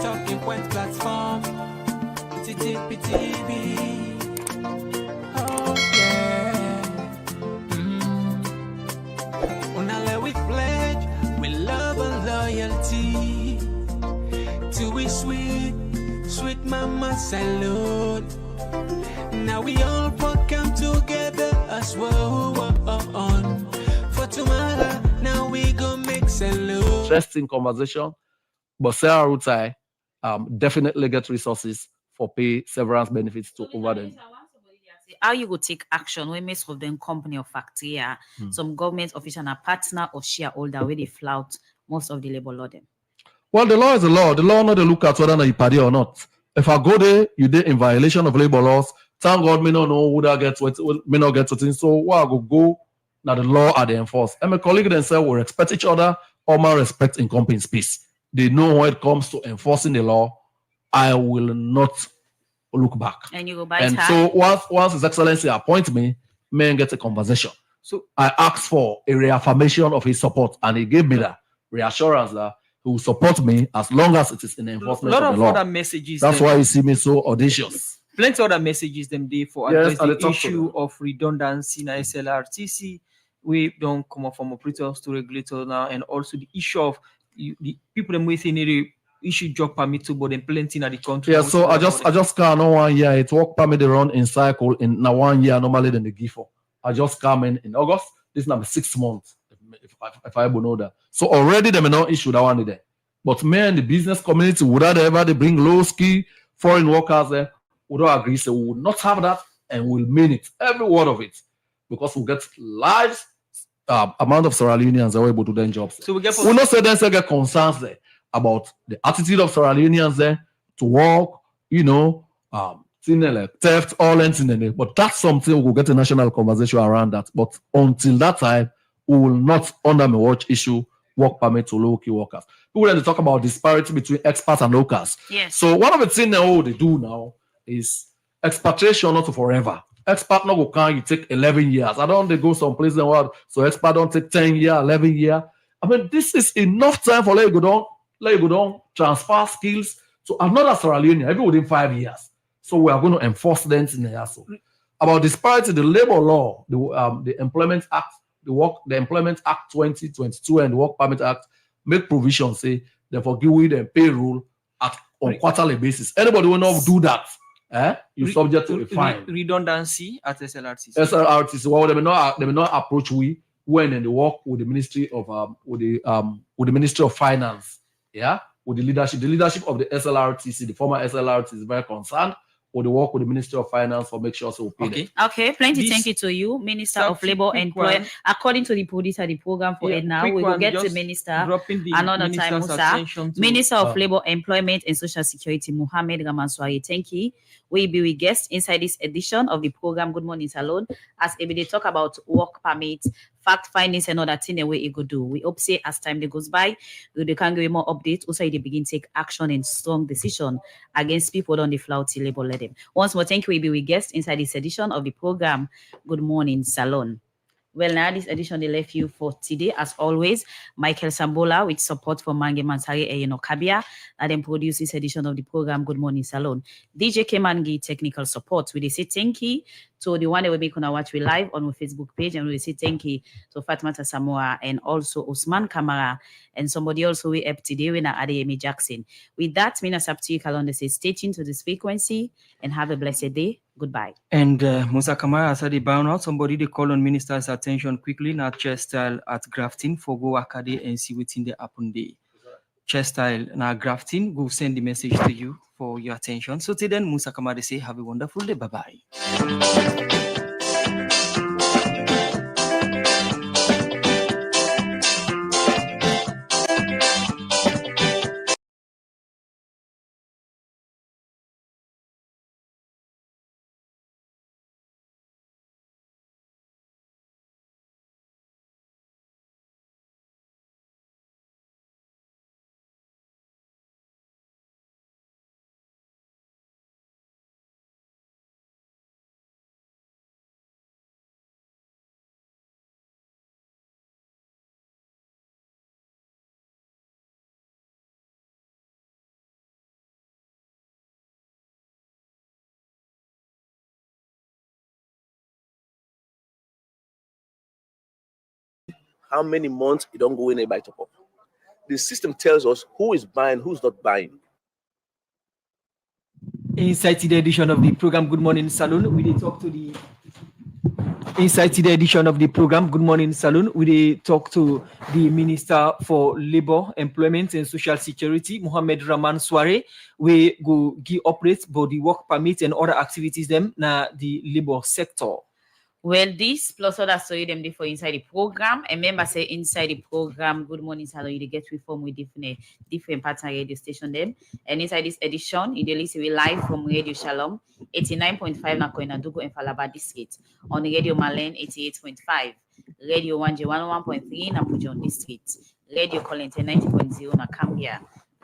Talking Point platform. TTPTV. Oh yeah. Unale we pledge with love and loyalty to we sweet mama salute. Now we all come together as well on for tomorrow. Now we go make salute. Interesting conversation, but Sarah Rutai definitely get resources for pay severance benefits to over them. How you go take action when most of them company or factory are some government official and partner or shareholder where they flout most of the labor law them? Well, the law is the law. The law not they look at whether you party or not. If I go there, you did in violation of labor laws. Thank God me not know who that gets what me not get to. So why I go now the law are they enforced. And my colleague then said we respect each other, all my respect in company space. They know when it comes to enforcing the law, I will not look back. And you go buy and so once His Excellency appoint me, may get a conversation. So I asked for a reaffirmation of his support, and he gave me that reassurance that he will support me as long as it is in enforcement of the law. A lot of other messages. That's why you see me so audacious. Plenty of other messages them day for Yes, address the issue of redundancy in SLRTC. We don't come up from operators to regulators now, and also the issue of the people them within the issue job permit to but then plenty in the country. Yeah, so I just can't know 1 year. It's work permit they run in cycle in now 1 year normally than the give for. I just come in August. This is now 6 months. If I know that. So already they may not issue that one there. But me and the business community would ever they bring low skill foreign workers there would all agree. So we would not have that and we'll mean it. Every word of it. Because we'll get large amount of Sierra Leoneans that are able to do their jobs. So we not say then get concerns there about the attitude of Sierra Leoneans there to work, like theft, all ends in there. But that's something we will get a national conversation around that. But until that time, we will not under my watch issue work permit to low-key workers. People then talk about disparity between expats and locals. Yes. So one of the things they do now is expatriation not forever. Expat not go can you take 11 years. I don't they go someplace in the world, so expat don't take 10 years, 11 years. I mean, this is enough time for let you go down, transfer skills to another Sierra Leone every within 5 years. So we are going to enforce them in the so about disparity, the labor law, the Employment Act, the Employment Act 2022 and the Work Permit Act make provision say therefore give we them payroll on quarterly basis. Anybody will not do that. You're subject to a fine. Redundancy at SLRTC. SLRTC. Well, they may not approach we when they work with the Ministry of with the Ministry of Finance. Yeah, with the leadership. The leadership of the SLRTC, the former SLRTC, is very concerned. Or the work with the Ministry of Finance for make sure so we pay them. Okay, plenty thank you to you, Minister of Labor and Employment. According to the producer, the program for it now, we will get to Minister another time, Musa. Minister of Labor, Employment and Social Security, Mohammed Ramanswari. Thank you. We be with guests inside this edition of the program Good Morning Salon as they talk about work permits, fact findings, and other thing way it go do. We hope say as time goes by, they can give more updates. Also, they begin take action and strong decision against people on the flouty labor let them. Once more, thank you. We be with guests inside this edition of the program Good Morning Salon. Well, now this edition they left you for today, as always. Michael Sambola with support from Mange Mansari and Kabia, and then produce this edition of the program Good Morning Salon. DJ Kemangi technical support. We say thank you to the one that we make on our watch we live on our Facebook page, and we say thank you to Fatmata Samoa and also Osman Kamara and somebody else who we up today when Adeyemi Jackson. With that, Mina Sapti Kalonde says stay tuned to this frequency and have a blessed day. Goodbye. And Musa Kamara said the bound out. Somebody they call on minister's attention quickly, not chest style at grafting for go academy and see what's in the happen day. Chest style now grafting, go send the message to you for your attention. So till then, Musa Kamara say have a wonderful day. Bye-bye. how many months it don't go in a buy top up. The system tells us who is buying, who's not buying. Inside the edition of the program Good Morning Saloon, we did talk to the Inside the edition of the program Good Morning Saloon, we did talk to the Minister for Labor, Employment and Social Security, Mohamed Rahman Soare. We go give updates about the work permit and other activities them na the labor sector. Well, this plus other story them for inside the program. And remember, say inside the program, Good Morning Salon, you get reform with different partner radio station them. And inside this edition, you listen we live from Radio Shalom, 89.5 na Koinadugu and Falaba District. On Radio Malen, 88.5. Radio 1J 101.3 na Pujon District. Radio Colente 90.0 na Cambia.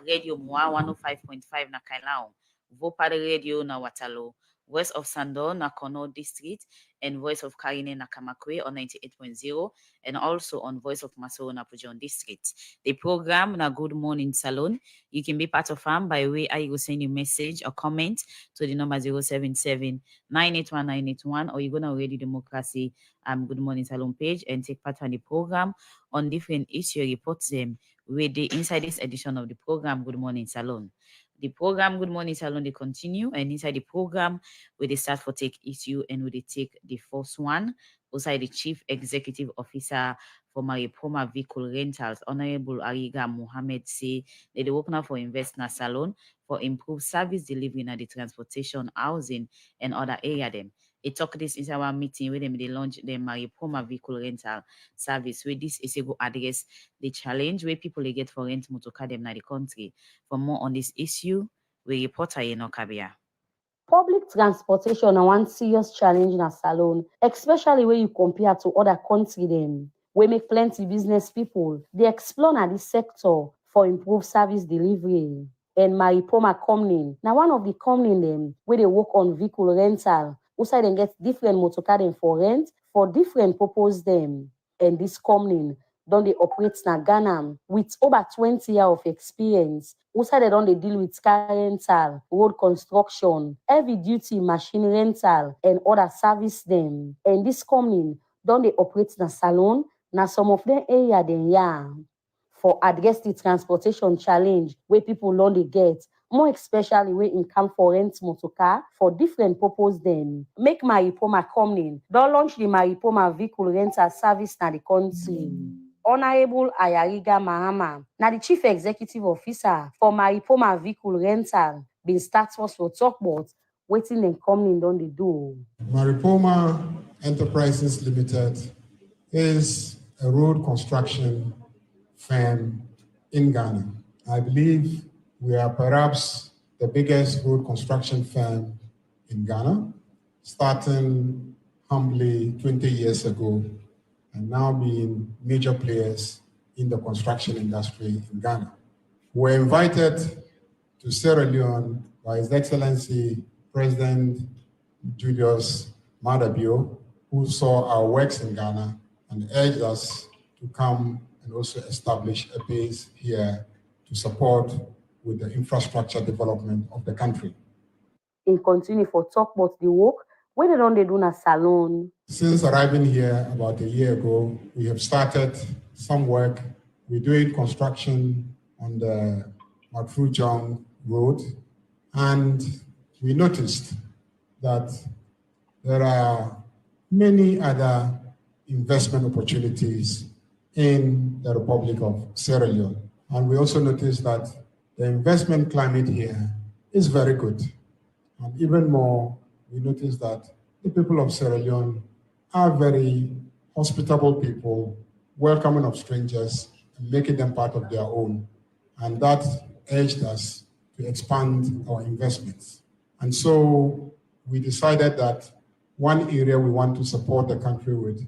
Radio Mwa 105.5 na Kailao. Vopade Radio na Watalo. Voice of Sando na Kono District and Voice of Karine na Kamakwe on 98.0 and also on Voice of Maso na Pujon District. The program na Good Morning Salon, you can be part of them by way I will send you message or comment to the number 077-981-981 or you go to Radio Democracy Good Morning Salon page and take part on the program on different issues, report them with the inside this edition of the program Good Morning Salon. The program Good Morning Salon they continue, and inside the program where they start for take issue and where they take the first one. Also the Chief Executive Officer for Maripoma Vehicle Rentals, Honorable Ariga Mohammed, say that they open up for investment salon for improved service delivery in the transportation, housing, and other area them. They talk this in our meeting with them. They launch the Maripoma Vehicle Rental service. Where this is a go address the challenge where people they get for rent motorcar them in the country. For more on this issue, we report in Okabia. Public transportation is one serious challenge in a salon, especially when you compare to other countries. Them we make plenty business people. They explore at this sector for improved service delivery. And Maripoma company, now one of the company them where they work on vehicle rental. Also, they get different motorcar for rent for different purpose them. And this company don't they operate in Ghana with over 20 years of experience. Also, they don't they deal with car rental, road construction, heavy duty machine rental, and other service them. And this company don't they operate in a salon. Now some of them area then for address the transportation challenge where people don't they get. More especially when in come for rent motorcar for different purpose then. Make Maripoma company. Don't launch the Maripoma vehicle rental service na the country. Honorable Ayariga Mahama, now the Chief Executive Officer for Maripoma vehicle rental, been start first for talk about waiting and company don't they do. Maripoma Enterprises Limited is a road construction firm in Ghana. I believe we are perhaps the biggest road construction firm in Ghana, starting humbly 20 years ago and now being major players in the construction industry in Ghana. We're invited to Sierra Leone by His Excellency President Julius Maada Bio, who saw our works in Ghana and urged us to come and also establish a base here to support with the infrastructure development of the country. In continue for talk about the work, when they don't they do in a salon? Since arriving here about a year ago, we have started some work. We're doing construction on the Matfujong Road, and we noticed that there are many other investment opportunities in the Republic of Sierra Leone. And we also noticed that the investment climate here is very good. And even more, we noticed that the people of Sierra Leone are very hospitable people, welcoming of strangers, and making them part of their own. And that urged us to expand our investments. And so we decided that one area we want to support the country with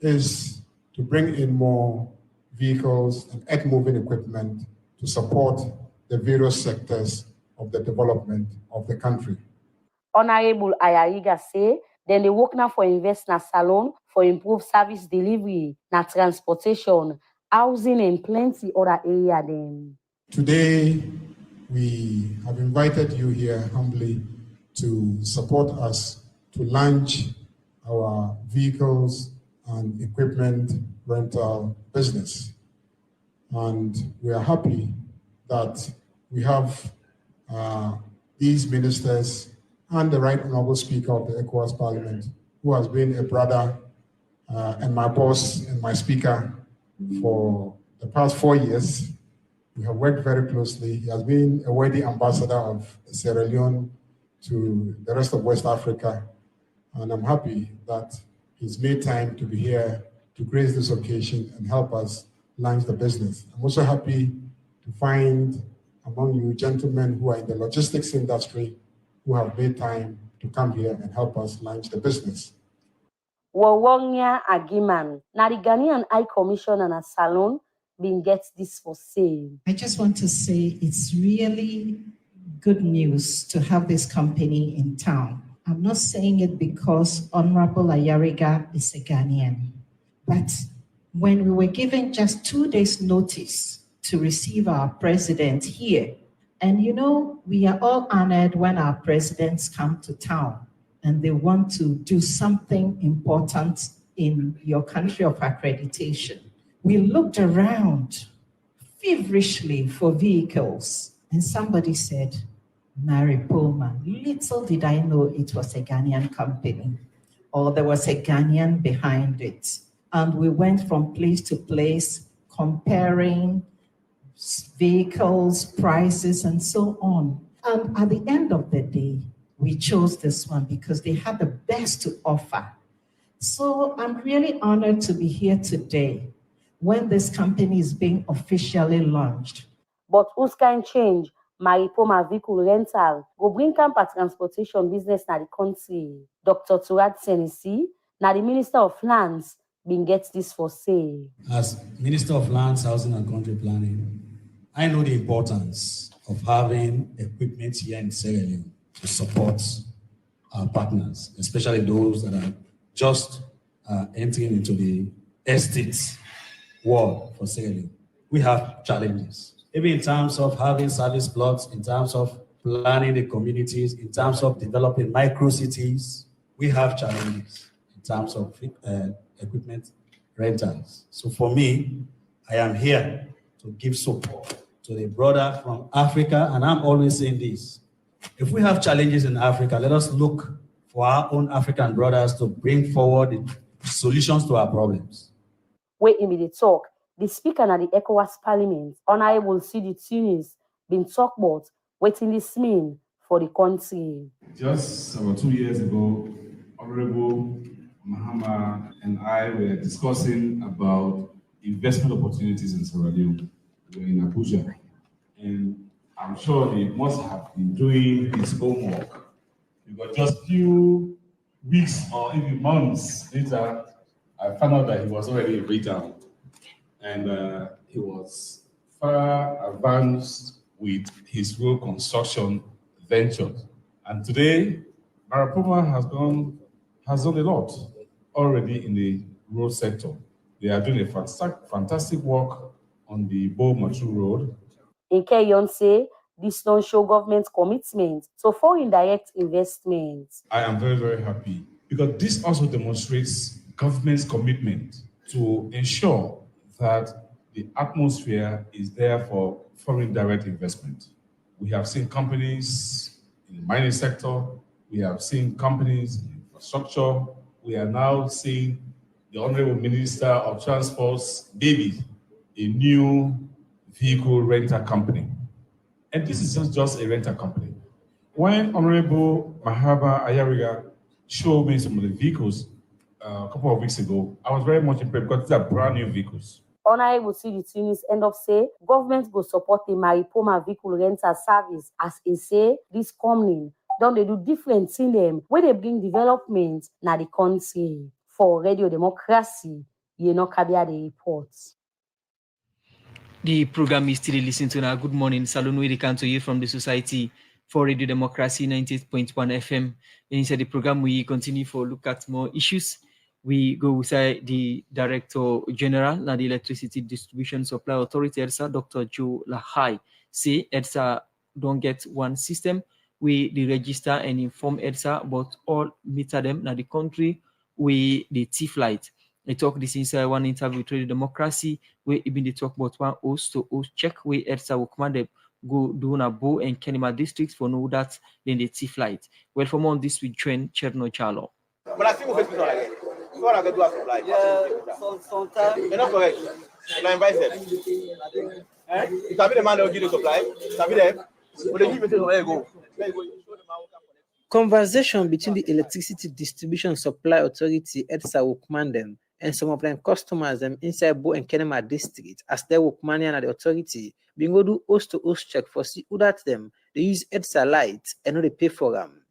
is to bring in more vehicles and earth-moving equipment to support the various sectors of the development of the country. Honorable Ayariga say, then they work now for invest in a salon for improved service delivery, na transportation, housing, and plenty other area then. Today, we have invited you here humbly to support us to launch our vehicles and equipment rental business. And we are happy that we have these ministers and the Right Honorable Speaker of the ECOWAS Parliament, who has been a brother and my boss and my speaker for the past 4 years. We have worked very closely. He has been a worthy ambassador of Sierra Leone to the rest of West Africa. And I'm happy that he's made time to be here to grace this occasion and help us launch the business. I'm also happy to find among you gentlemen who are in the logistics industry who have made time to come here and help us launch the business. Wawongya Agiman, now the Ghanaian High Commission and a salon been get this for sale. I just want to say it's really good news to have this company in town. I'm not saying it because Honorable Ayariga is a Ghanaian, but when we were given just 2 days' notice to receive our president here, and you know, we are all honored when our presidents come to town and they want to do something important in your country of accreditation. We looked around feverishly for vehicles, and somebody said, Mary Pullman. Little did I know it was a Ghanaian company, or there was a Ghanaian behind it. And we went from place to place comparing vehicles, prices, and so on. And at the end of the day, we chose this one because they had the best to offer. So I'm really honored to be here today when this company is being officially launched. But who's can change? Maripoma vehicle rental go bring camp a transportation business na the country. Dr. Turad Senisi, na the Minister of Lands, been get this for sale. As Minister of Lands, Housing and Country Planning, I know the importance of having equipment here in Sierra Leone to support our partners, especially those that are just entering into the estates world for Sierra Leone. We have challenges, even in terms of having service plots, in terms of planning the communities, in terms of developing micro-cities. We have challenges in terms of equipment rentals. So for me, I am here to give support to the brother from Africa, and I'm always saying this. If we have challenges in Africa, let us look for our own African brothers to bring forward the solutions to our problems. Wait in the talk, the speaker at the ECOWAS Parliament, Honorable C.D. Tunis, been talk about waiting this mean for the country. Just about 2 years ago, Honorable Mahama and I were discussing about investment opportunities in Sierra Leone. We were in Abuja, and I'm sure he must have been doing his homework, because just few weeks or even months later, I found out that he was already in Freetown, and he was far advanced with his road construction ventures. And today, Maripoma has done a lot already in the road sector. They are doing a fantastic work on the Bo-Matu Road. In Keyon say, this don't show government commitment to foreign direct investments. I am very, very happy, because this also demonstrates government's commitment to ensure that the atmosphere is there for foreign direct investment. We have seen companies in the mining sector, we have seen companies in infrastructure, we are now seeing the Honorable Minister of Transport's baby, a new vehicle rental company. And this is just a rental company. When Honorable Mahaba Ayariga showed me some of the vehicles a couple of weeks ago, I was very much impressed, because these are brand new vehicles. Honorable C.D. Tunis end up say, government go support the Maripoma vehicle rental service, as he say, this company don't they do different in them where they bring development na the country. For Radio Democracy, you know, Kabia the reports. The program is still listening to now. Good morning. Salon we come to you from the Society for Radio Democracy 98.1 FM. Inside the program, we continue for look at more issues. We go with the Director General of the Electricity Distribution Supply Authority, EDSA, Dr. Joe Lahai. Say EDSA don't get one system. We the register and inform EDSA about all meter them na the country we the thief light. He talk this inside one interview with Radio Democracy, where even they talk about one host to host check where EDSA will command them go do na Bo and Kenema districts for know that then they see flight. Well, for more on this with Trent Cherno Charlo. But I think we'll face like what I can do after like sometimes you're not correct. And I invite them. If I be the man that will give you supply, if I be them, but they give you where you go. Conversation between the Electricity Distribution Supply Authority, EDSA, will command them, and some of them customers them inside Bo and Kenema district as they will command and the authority being go do host to host check for see who that them they use EDSA lights and no they pay for them.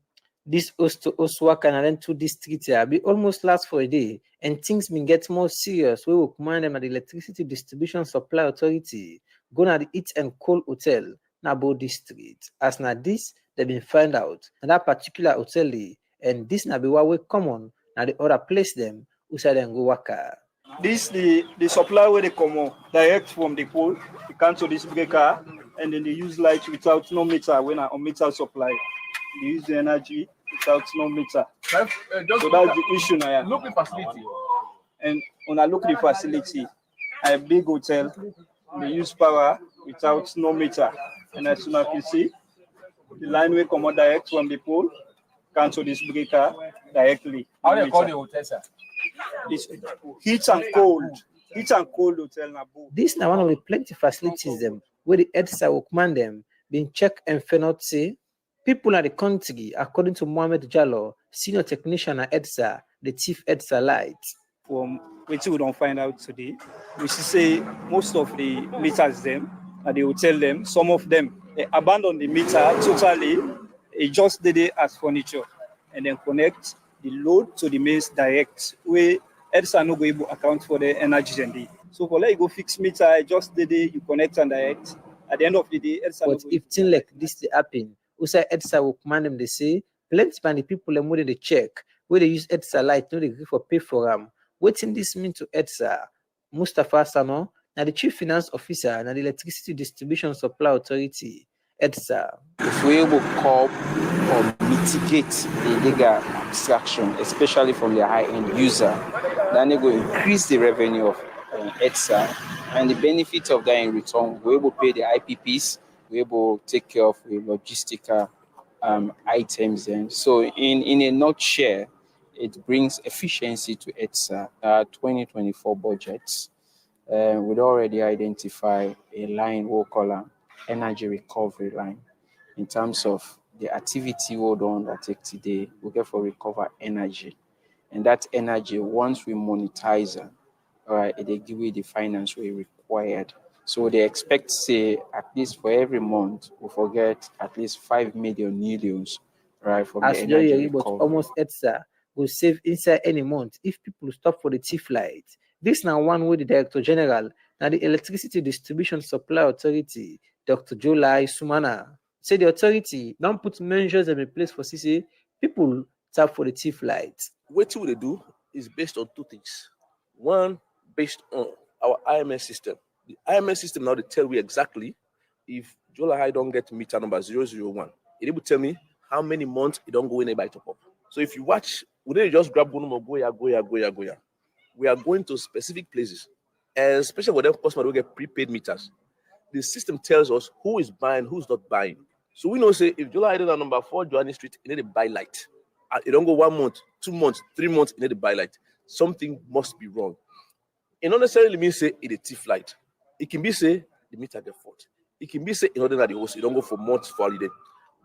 This host to host work and then 2 districts here be almost last for a day, and things been get more serious. We will command them at the Electricity Distribution Supply Authority go na the Eat and Cold Hotel na Bo district. As na this they been find out and that particular hotel and this na be what we common now the other place them who say them go waka. This the supply where they come on direct from the pole, they cancel this breaker and then they use light without no meter when on meter supply. They use the energy without no meter. So that's the issue now. Look at facility. And when I look at the facility, a big hotel, they use power without no meter. And as soon as you see, the line will come out direct from the pole, cancel this breaker directly. How do you call the hotel, sir? It's heat and cold hotel. This now one of the plenty facilities them where the EDSA will command them being check and not say people at the country, according to Mohammed Jallo, senior technician at EDSA, the chief EDSA light. From which we don't find out today, we should say most of the meters them at the hotel them, some of them they abandon the meter totally, they just did it as furniture and then connect the load to the mains direct where EDSA no go able to account for the energy and the. So for let you go fix meter, just the day you connect and direct. At the end of the day, EDSA. But if things like this they happen, who say EDSA will command them, they say plenty of the people them where they check where they use EDSA light, no they agree for pay for them. What's this mean to EDSA? Mustafa Sano, now the chief finance officer and the Electricity Distribution Supply Authority, EDSA. If we will curb or mitigate the illegal abstraction, especially from the high-end user, then they will increase the revenue of EDSA, and the benefit of that in return, we will pay the IPPs, we will take care of the logistical items. And so, in a nutshell, it brings efficiency to EDSA. 2024 budgets. We'd already identify a line we'll call energy recovery line. In terms of the activity we'll undertake today, we get for recover energy. And that energy, once we monetize it, they give you the finance we required. So they expect, say, at least for every month, we forget at least 5 million millions, right, from as the energy recovery. But almost EDSA will save inside any month if people stop for the chief light. This now one way the Director General, now the Electricity Distribution Supply Authority, Dr. July Sumana, say the authority don't put measures in place for CC people tap for the chief light. What they do is based on 2 things. One, based on our IMS system. The IMS system now they tell me exactly if July don't get meter number 001. It will tell me how many months it don't go in a bite top up. So if you watch, we didn't just grab one more go ya. We are going to specific places, and especially when the customer will get prepaid meters. The system tells us who is buying, who's not buying. So we know, say, if July is number 4 Joanny Street, you need to buy light. It don't go 1 month, 2 months, 3 months, you need to buy light. Something must be wrong. It not necessarily means say it's a thief light. It can be say the meter get fault. It can be say in order that the host you don't go for months for holiday.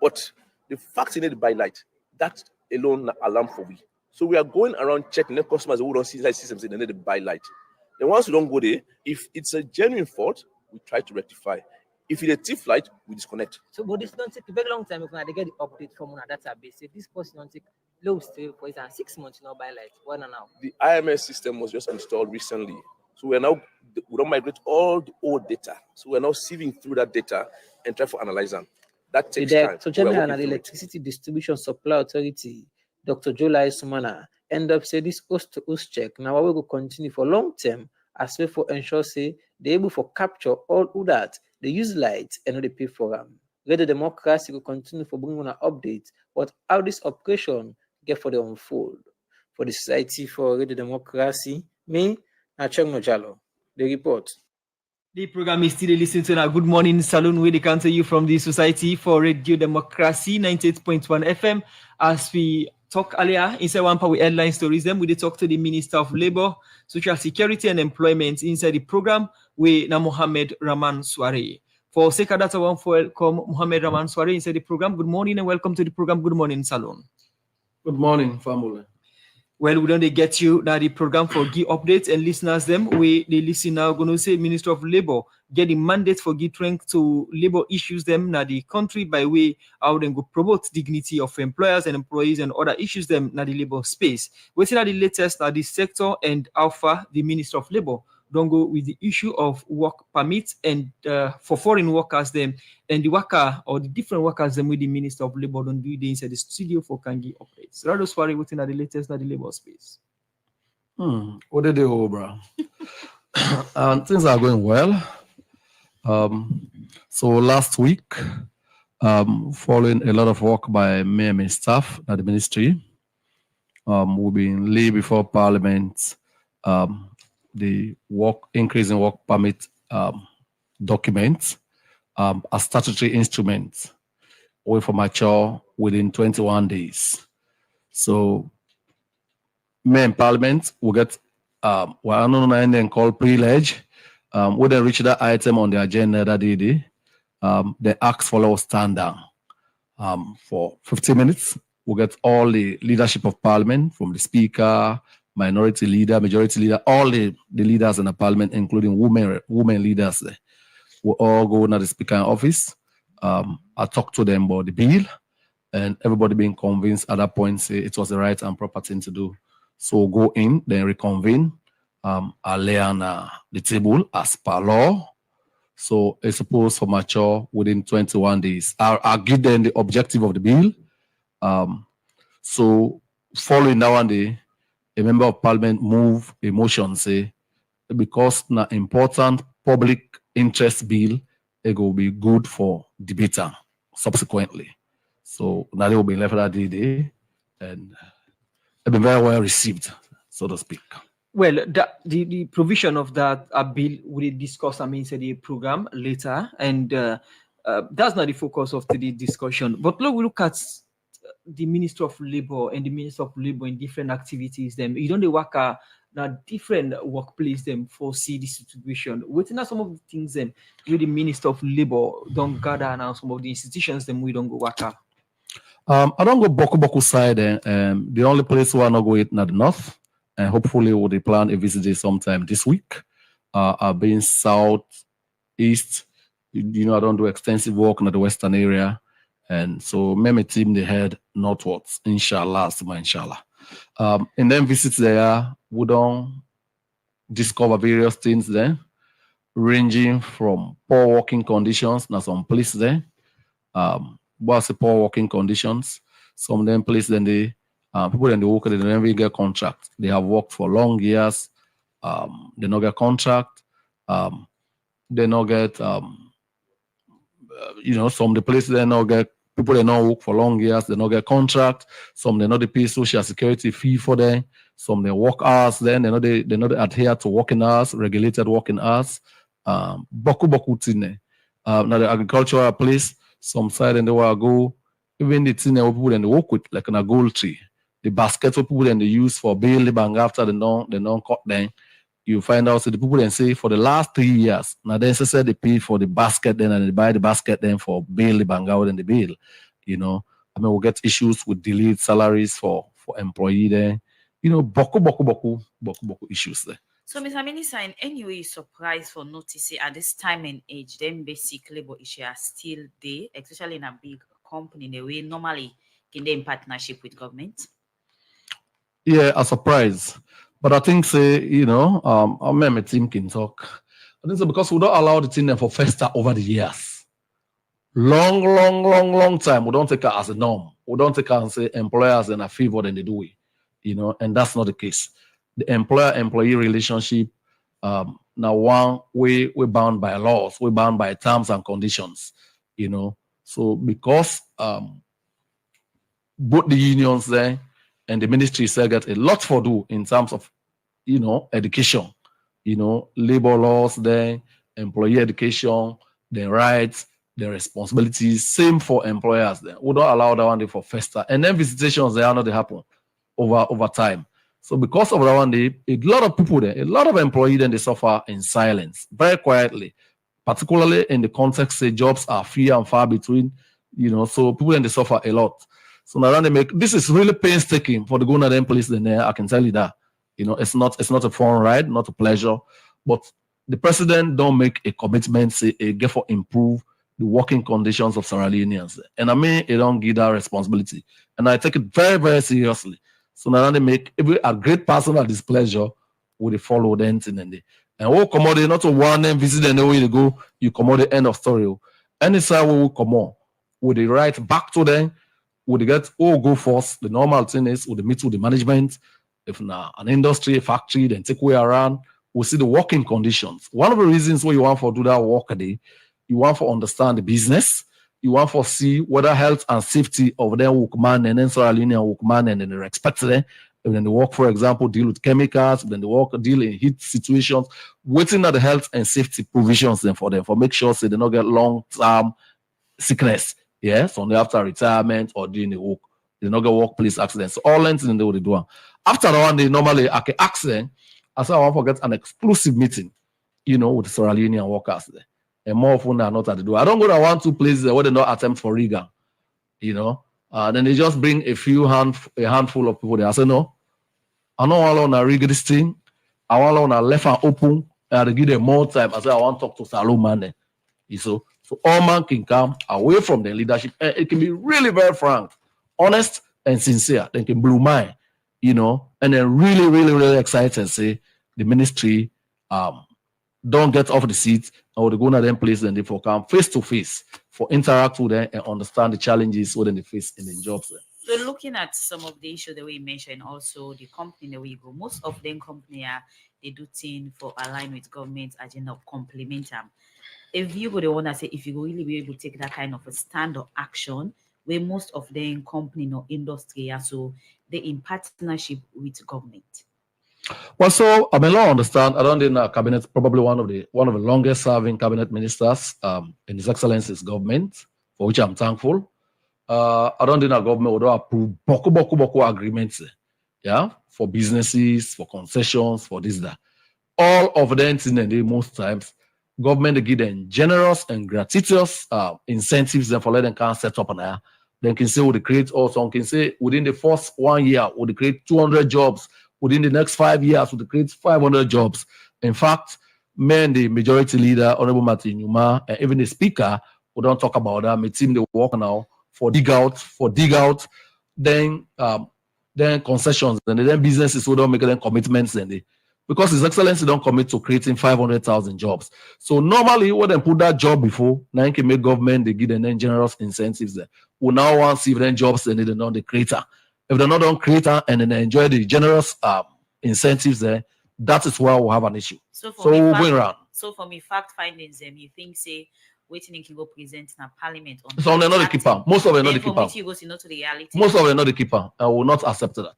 But the fact you need to buy light, that alone alarm for we. So we are going around checking the customers who don't see light systems and they need to buy light. Then once we don't go there, if it's a genuine fault, we try to rectify. If it's a thief light, we disconnect. So, but this don't take a very long time if they get the update from our database. If this person don't take low still for 6 months, buy light. Why not now? The IMS system was just installed recently. So we don't migrate all the old data. So we're now sieving through that data and try to analyze them. That takes time. So General and the Electricity Distribution Supply Authority, Dr. July Sumana, end up say this host-to-host check. Now we will continue for long term as well for ensure say they're able for capture all who that they use lights and they pay for them. Radio Democracy will continue for bringing on an update what how this operation get for the unfold. For the Society for Radio Democracy, Me, Acheng Mojalo, the report. The program is still listening to our Good Morning Saloon, where they come to you from the Society for Radio Democracy 98.1 FM. As we talked earlier, inside one part with headline stories, then we did talk to the Minister of Labour, Social Security and Employment inside the program with Mohammed Rahman Soare. For sake of that, I want to welcome Mohammed Rahman Soare inside the program. Good morning and welcome to the program Good Morning Saloon. Good morning, family. Well, we don't get you now the program for give updates and listeners them we they listen now gonna say Minister of Labour get the mandate for give strength to labor issues them now the country by way how they go promote dignity of employers and employees and other issues them now the labor space. We see that the latest now the sector and how far the Minister of Labour don't go with the issue of work permits and for foreign workers them and the worker or the different workers them with the Minister of Labour don't do it inside the studio for Kangi updates. Rather sorry within the latest at the labor space. What did they do, bro? And things are going well. So last week, following a lot of work by me and my staff at the ministry, we've been laid before Parliament the increase in work permit documents a statutory instrument way for mature within 21 days. So me in Parliament will get what I know then called privilege. When they reach that item on the agenda that day, they ask for us stand down for 15 minutes. We'll get all the leadership of Parliament, from the Speaker, minority leader, majority leader, all the leaders in the Parliament, including women leaders. We all go to the Speaker office. I talk to them about the bill, and everybody being convinced at that point say it was the right and proper thing to do. So go in, then reconvene. I lay on the table as per law. So it's supposed to mature within 21 days. I'll give them the objective of the bill. So following that one day, a member of Parliament move a motion say because na important public interest bill, it will be good for debater subsequently. So now they will be left that day, and it'll be very well received, so to speak. Well, the provision of that bill will discuss, say the program later, and that's not the focus of today's discussion. But we look at the Minister of Labour and the Minister of Labour in different activities. Them you don't they work now different workplace them foresee the situation. Within some of the things them with the Minister of Labour don't gather now some of the institutions them we don't go work. I don't go Boku side. The only place where I not go is not the north. And hopefully we'll plan a visit sometime this week. I've been south, east. I don't do extensive work in the western area. And so my team they head northwards, inshallah, inshallah. And then visits there, we don't discover various things there, ranging from poor working conditions, now some places there. What's the poor working conditions? Some of them places then they people in the work, they never get contract. They have worked for long years. They not get contract. They not get some of the places they not get people they not work for long years. They not get contract. Some they not they pay social security fee for them. Some they work hours. Then they not adhere to working hours, regulated working hours. Boku tine. Now the agricultural place, some side and they will go. Even the thing that people then they work with like in a gold tree. The basket people then they use for bail the bank after the non cut them. You find out so the people then say for the last 3 years, now they say they pay for the basket then and they buy the basket then for bail the bank out and the bail. We'll get issues with delayed salaries for employee there. Boku issues there. So, Mr. Minister, in any way, surprised for noticing at this time and age, then basic labor issues are still there, especially in a big company, the way normally can they in partnership with government? Yeah, a surprise. But I think I remember team can talk. I think so because we don't allow the thing for fester over the years. Long time. We don't take it as a norm. We don't take it and say employers in a favor than they do it. And that's not the case. The employer-employee relationship, now one we're bound by laws, we're bound by terms and conditions, So because both the unions there and the ministry say get a lot for do in terms of education, labor laws, then employee education, then rights, the responsibilities. Same for employers. Then we don't allow that one day for fester, and then visitations they are not they happen over time. So because of that one day, a lot of people there, a lot of employees then they suffer in silence, very quietly, particularly in the context say jobs are few and far between, so people then they suffer a lot. So now they make this is really painstaking for the governor then police then there. I can tell you that. It's not a fun ride, not a pleasure, but the president don't make a commitment, say a get for improve the working conditions of Sierra Leoneans. And I mean, it don't give that responsibility. And I take it very, very seriously. So now they make a great personal displeasure with the follow the end and we'll come out not to one and visit and way to go, you come out the end of story. Any side we will come on with the right back to them, would they get go first. The normal thing is would they meet with the management. If now an industry, a factory, then take way around, we'll see the working conditions. One of the reasons why you want to do that work a day, you want to understand the business. You want to see whether health and safety of their workman and then Sierra Leonean workman and then they expect them. And then they work, for example, deal with chemicals, then they work, deal in heat situations, waiting at the health and safety provisions then for them, for make sure so they don't get long-term sickness. Yes, on the after retirement or during the work. They don't get workplace accidents. So all lengths in they would do. After that one, they normally I can accident. I say I want to get an exclusive meeting, with the Sierra Leonean workers there. And more often than not at the door. I don't go to 1-2 places where they don't attempt for rigging, then they just bring a handful of people there. I say, no, I don't want to rig this thing. I want to left and open and I give them more time. I say, I want to talk to Salon man. So all man can come away from the leadership. And it can be really very frank, honest, and sincere. They can blow mind, and then really, really, really excited and say the ministry don't get off the seat or they go to them place and they for come face to face for interact with them and understand the challenges within the face in the jobs. So looking at some of the issues that we mentioned, also the company that we go, most of them company they do things for align with government agenda of complement them. If you go the one that say if you really be able to take that kind of a stand or action where most of them company or industry so they in partnership with government. Well, so I may not understand. I don't think our cabinet probably one of the longest serving cabinet ministers in His Excellency's government, for which I'm thankful. I don't think our government would approve boku agreements, for businesses, for concessions, for this that. All of them in most times government they give them generous and gratuitous incentives then for letting them can set up an then can say would create also can say within the first 1 year would create 200 jobs. Within the next 5 years, we create 500 jobs. In fact, the majority leader, Honorable Martin Numa, and even the speaker, we don't talk about that. My team, they work now for dig out, then concessions, and then businesses who don't make them commitments, because His Excellency don't commit to creating 500,000 jobs. So normally, when they put that job before, now you can make government, they give them generous incentives there. We now want to see if then jobs, and they don't the creator. If they're not on creator and then they enjoy the generous incentives there, that is where we'll have an issue. So we'll go around. So for me, fact findings, you think say waiting can go present in a parliament on. So they're not the keeper. Most of them are not the keeper. You go to the reality. Most of them are not the keeper. I will not accept that.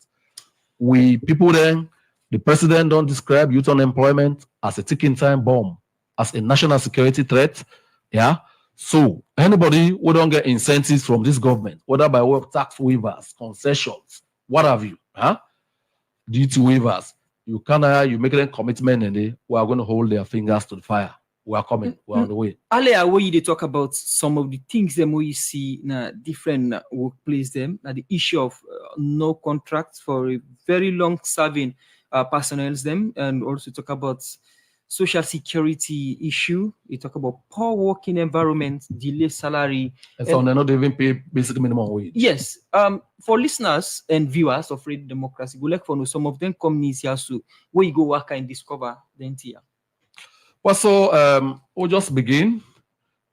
People then, the president don't describe youth unemployment as a ticking time bomb, as a national security threat. Yeah. So anybody who don't get incentives from this government, whether by way of tax waivers, concessions, what have you, duty waivers, you make them commitment and we are going to hold their fingers to the fire. We are coming, we're on the way. Earlier, when you talk about some of the things them we see in a different workplace, the issue of no contracts for a very long serving personnel, and also talk about social security issue. You talk about poor working environment, delay salary. And so they're not even pay basic minimum wage. Yes. For listeners and viewers of Radio Democracy, we like for know some of them companies here so where you go work and discover the entire. Well, so we'll just begin.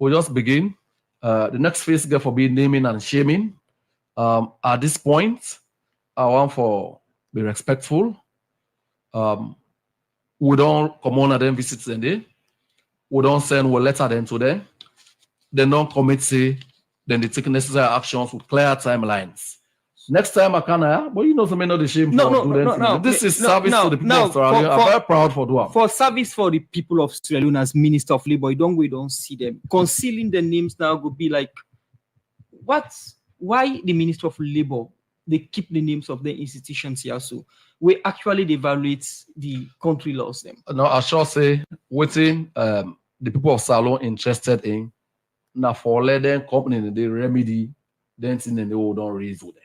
The next phase get for being naming and shaming. At this point, I want for be respectful. We don't come on and then visit them. We don't send a letter them to them. They don't commit say, then they take necessary actions with clear timelines. Next time I can, but you know, some may not the shame for this is service to the people of Sierra Leone. I'm very proud for doing. For service for the people of Sierra Leone as Minister of Labor, we don't see them. Concealing the names now would be like, why the Minister of Labor, they keep the names of the institutions here, so we actually evaluate the country laws them. No, I shall say, waiting, the people of Salon interested in, now for let them company they remedy, then thing they will don't raise with them.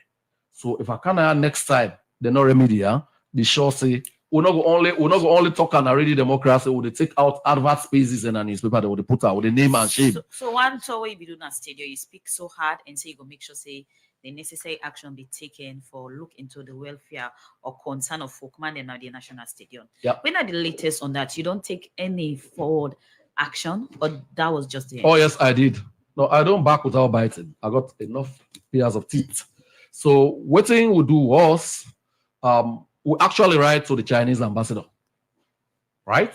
So if I can next time they not remedy, they sure say we're not only talk on already democracy, or they take out advert spaces in a newspaper, they would put out with the name and shame. So one way you do not studio, you speak so hard and say you go make sure say the necessary action be taken for look into the welfare or concern of Folkman and now the National Stadium. Yep. When are the latest on that? You don't take any forward action, or that was just the Oh yes, I did. No, I don't back without biting. I got enough pairs of teeth. So what thing we do was we actually write to the Chinese ambassador, right?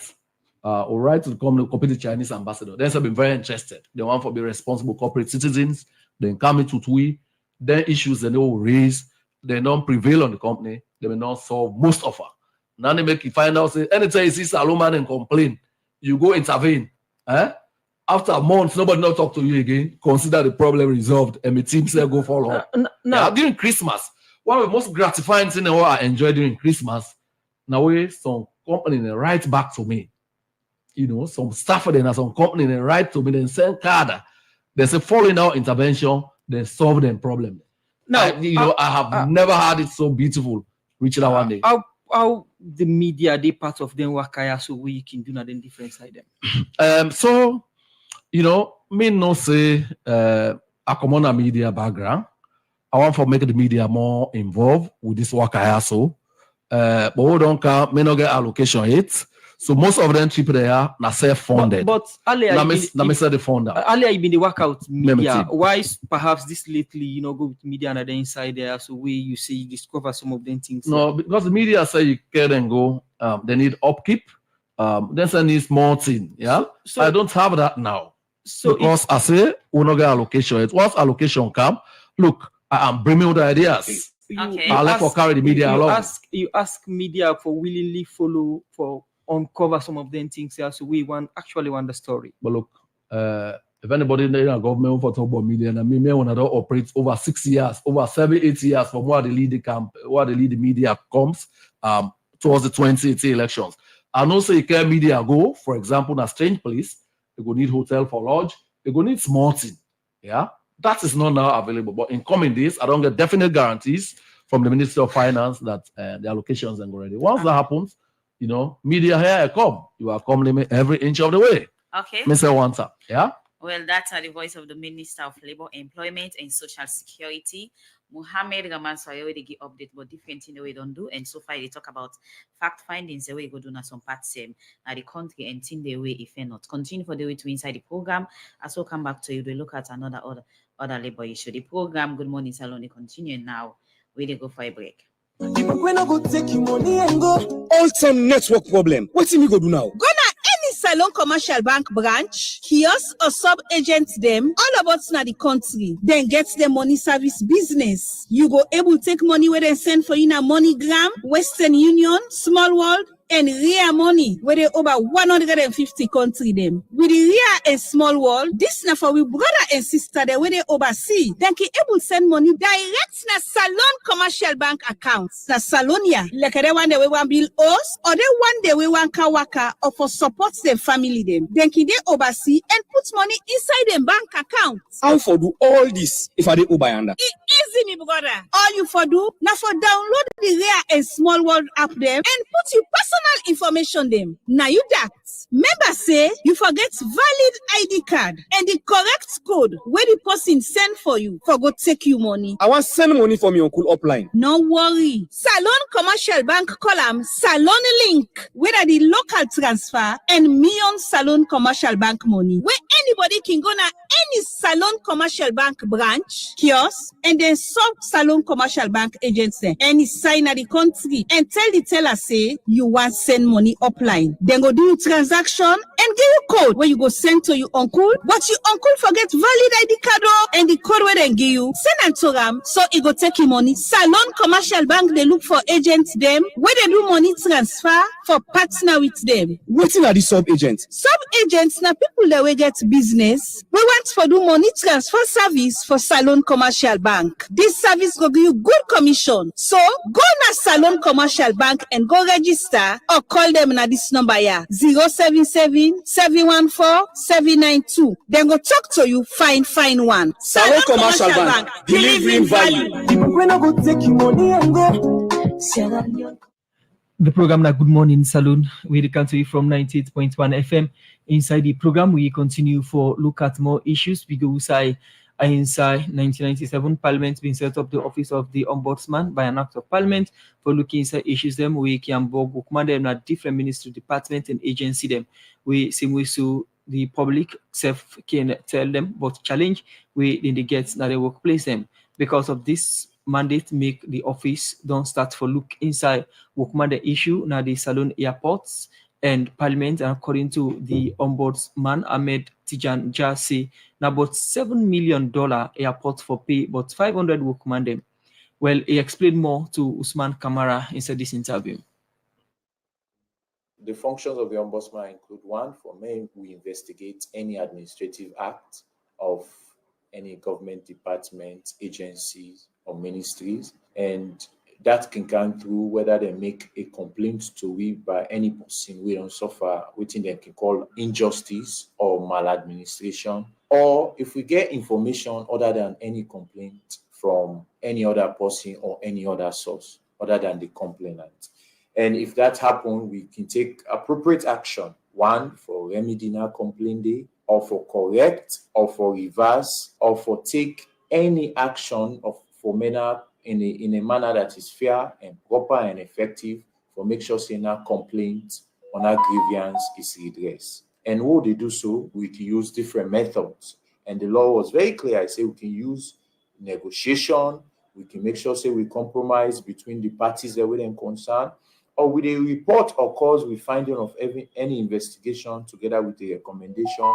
We write to the company Chinese ambassador. They've been very interested. They want to be responsible corporate citizens. Then come into TUI. Then issues they will raise. They don't prevail on the company. They will not solve most of it. Now they make you find out, say, anytime you see Salomon and complain, you go intervene. After months, nobody not talk to you again. Consider the problem resolved, and the team say go follow. During Christmas, one of the most gratifying things I enjoy during Christmas, now some company they write back to me. You know, some staff then some company they write to me, then send card. They say following our intervention, they solve them problem. Now, I have never had it so beautiful. Reach that one day. How the media, they part of them work, so we can do nothing different side them. So. Me no say I come on a media background. I want to make the media more involved with this work I also. But we don't count, me not get allocation hits. So most of them people they are not self-funded. But earlier, let me say the founder. Earlier, you been the workout media. Why perhaps this lately, go with media and the inside there, so where you see you discover some of them things. No, because the media say you can and go. They need upkeep. Then they need small thing. Yeah. So I don't have that now. So because I say we not get allocation. Once allocation come, look, I am bringing with the ideas. I'll let for carry the media along. You ask media for willingly follow for uncover some of them things here, so we actually want the story. But look, if anybody in the government for talk about media, and me when I don't operate over 6 years, over 7-8 years from where the lead the media comes towards the 2018 elections. I know say care media go, for example, in a strange place. They go need hotel for lodge. They go need small thing. Yeah, that is not now available. But in coming days, I don't get definite guarantees from the Ministry of Finance that the allocations are ready. Once that happens, media here I come. You are coming every inch of the way. Okay. Mr. Wanta. Yeah. Well, that's the voice of the Minister of Labor, Employment and Social Security, Mohammed Raman. So I already give update, but different thing the way don't do. And so far they talk about fact findings the way go do na some parts same now the country and thing the way if not continue for the way to inside the program. I so come back to you. They look at another other labor issue. The program Good Morning Salon continue now. We they go for a break. When I go take your money and go. Also network problem. What do we go do now? Go na any Salon Commercial Bank branch, kiosk or sub-agent them, all about na the country. Then get the money service business. You go able take money where they send for you na MoneyGram, Western Union, Small World, and Ria Money, where they over 150 country them. With the Ria and Small World, this na for we brother and sister there where they oversee. Then can able send money direct na Salon Commercial Bank accounts. Na Salonia, like the one they we want bill us, or the one they we want kawaka, or for support their family them. Then can they oversee and put money inside them bank accounts. How for do all this if I dey Ubayanda? Easy, me brother. All you for do, now for download the Ria and Small World app them and put your personal information them. Now you that. Member say you forget valid ID card and the correct code where the person send for you for go take you money. I want send money from your uncle upline. No worry. Salon Commercial Bank column Salon Link, whether the local transfer and Million Salon Commercial Bank money, where anybody can go na any Salon Commercial Bank branch, kiosk, and then sub Salon Commercial Bank agents there. Any sign at the country and tell the teller say you want send money upline. Then go do transaction and give you code where you go send to your uncle, but your uncle forget valid ID card and the code where where they give you, send and to them, so it go take you money. Salon Commercial Bank, they look for agents them, where they do money transfer for partner with them. Wetin are the sub-agents? Sub-agents na people that will get business. We want for do money transfer service for Salon Commercial Bank. This service will give you good commission. So go na Salon Commercial Bank and go register or call them na this number here 077-714-792. Then go talk to you, find one. Salon Commercial Bank, delivering value. When I go take your money and go. The program na Good Morning Saloon. We come to you from 98.1 FM. Inside the program, we continue for look at more issues. Because inside 1997, Parliament been set up the office of the Ombudsman by an act of Parliament for looking inside issues them. We can bookman them at different ministry, department, and agency them. We seem so the public self can tell them, but challenge we in the get na the workplace them. Because of this mandate, make the office don't start for look inside workman the issue now the Salon airports and Parliament, and according to the Ombudsman Ahmed Tijan Jasi, now about $7 million airport for pay, but 500 workman them. Well, he explained more to Usman Kamara inside this interview. The functions of the Ombudsman include one, for me, we investigate any administrative act of any government department, agencies, or ministries, and that can come through whether they make a complaint to we by any person we don't suffer within they can call injustice or maladministration, or if we get information other than any complaint from any other person or any other source other than the complainant. And if that happens, we can take appropriate action, one for remedying our complaint day, or for correct, or for reverse, or for take any action of for manner in a manner that is fair and proper and effective for make sure saying our complaint on our grievance is redressed. And what they do so, we can use different methods. And the law was very clear. I say we can use negotiation, we can make sure say we compromise between the parties that we're concerned, or with a report or cause we finding of any investigation together with the recommendation.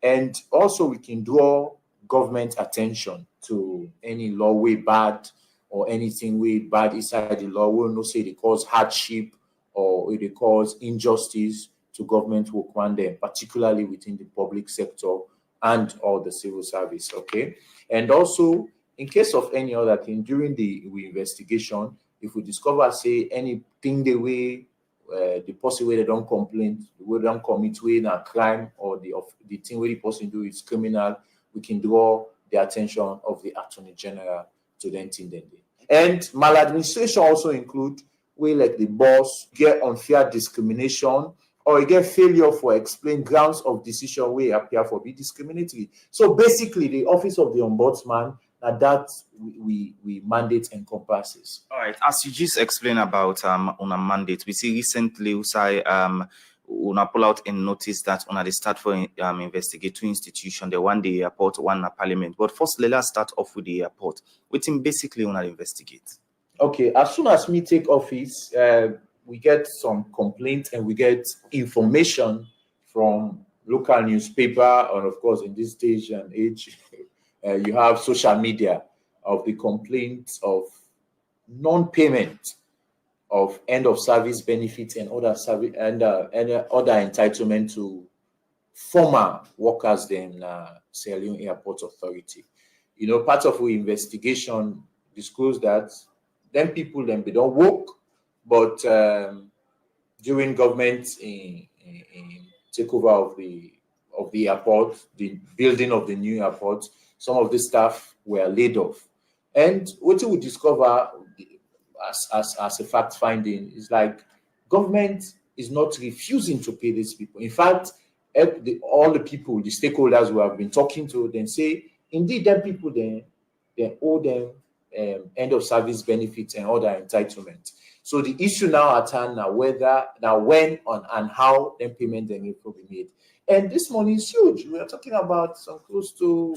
And also we can draw government attention to any law way bad or anything way bad inside the law. We'll not say they cause hardship or they cause injustice to government workmen there, particularly within the public sector and or the civil service, okay? And also, in case of any other thing, during the investigation, if we discover, say, anything the way the person where they don't complain, we don't commit way a crime, or the thing where the person do is criminal, we can draw the attention of the Attorney General to the thing then. And maladministration also include where like the boss get unfair discrimination or you get failure for explain grounds of decision where appear for be discriminatory. So basically, the office of the Ombudsman that we mandate encompasses. All right. As you just explained about on a mandate, we see recently una pull out and notice that on the start for investigate two institutions, the one the airport, one the Parliament. But first, let's start off with the airport. Which basically una investigate. Okay. As soon as we take office, we get some complaints and we get information from local newspaper, and of course, in this stage and age. You have social media of the complaints of non-payment of end of service benefits and other service and other entitlement to former workers then Sierra Leone Airport Authority. You know, part of our investigation disclosed that them people then they don't work, but during government in takeover of the airport, the building of the new airport, some of the staff were laid off. And what we discover as a fact finding is like government is not refusing to pay these people. In fact, all the people, the stakeholders we have been talking to, then say, indeed, them people they owe them end of service benefits and other entitlements. So the issue now at hand now when and how them payment then will be made. And this money is huge. We are talking about some close to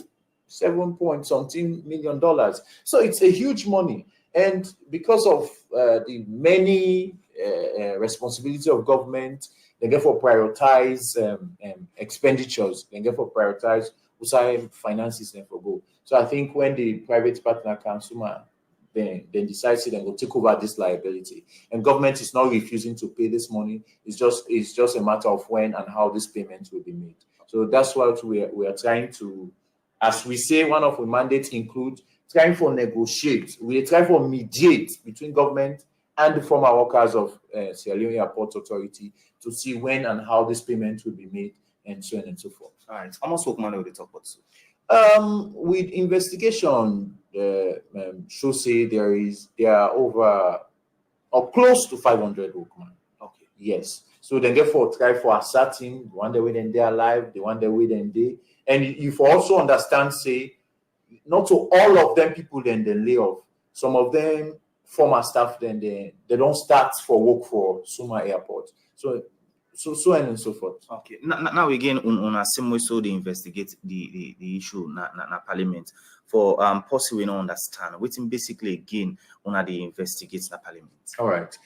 $7.something million. So it's a huge money. And because of the many responsibility of government, they therefore prioritize expenditures, they therefore prioritize finances and for go. So I think when the private partner consumer then decides they will take over this liability, and government is not refusing to pay this money. It's just a matter of when and how this payment will be made. So that's what we are trying to, as we say, one of the mandates include trying for negotiate. We try for mediate between government and the former workers of Sierra Leone Airport Authority to see when and how this payment will be made, and so on and so forth. All right. How much work money will they talk about? With investigation, should say there are over or close to 500 workmen. Okay. Yes. So then therefore try for ascertain the one that way then they are alive, the one that way then they, and if you also understand, say, not to all of them people then they lay off. Some of them former staff then they don't start for work for Suma Airport. So on and so forth. Okay. Now again on a same way, so they investigate the issue na parliament for possibly we don't understand. Waiting basically again on the investigate na parliament. All right.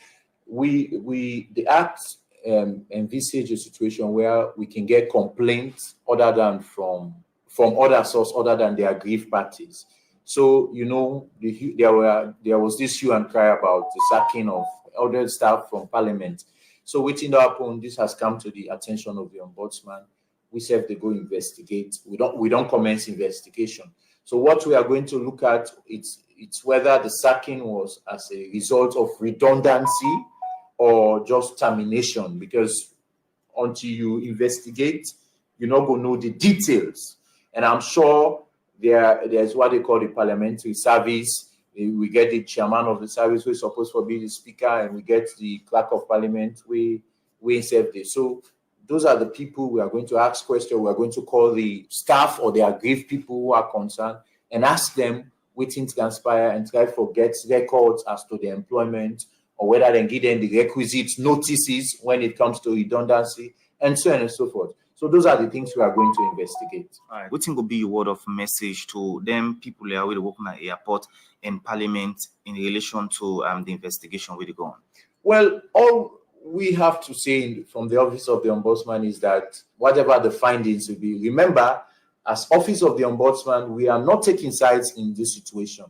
The act envisage a situation where we can get complaints other than from other source other than the aggrieved parties. So there was this hue and cry about the sacking of other staff from parliament. So waiting to happen, this has come to the attention of the ombudsman. We said they go investigate. We don't commence investigation. So what we are going to look at, it's whether the sacking was as a result of redundancy or just termination, because until you investigate, you're not going to know the details. And I'm sure there's what they call the parliamentary service. We get the chairman of the service who is supposed to be the speaker, and we get the clerk of parliament we serve this. So those are the people we are going to ask questions. We are going to call the staff or the aggrieved people who are concerned and ask them what things transpire and try to get records as to their employment, or whether they give them the requisite notices when it comes to redundancy, and so on and so forth. So those are the things we are going to investigate. All right. What thing will be your word of message to them people who are working at airport and parliament in relation to the investigation with the go on? Well, all we have to say from the office of the ombudsman is that whatever the findings will be, remember, as office of the ombudsman, we are not taking sides in this situation.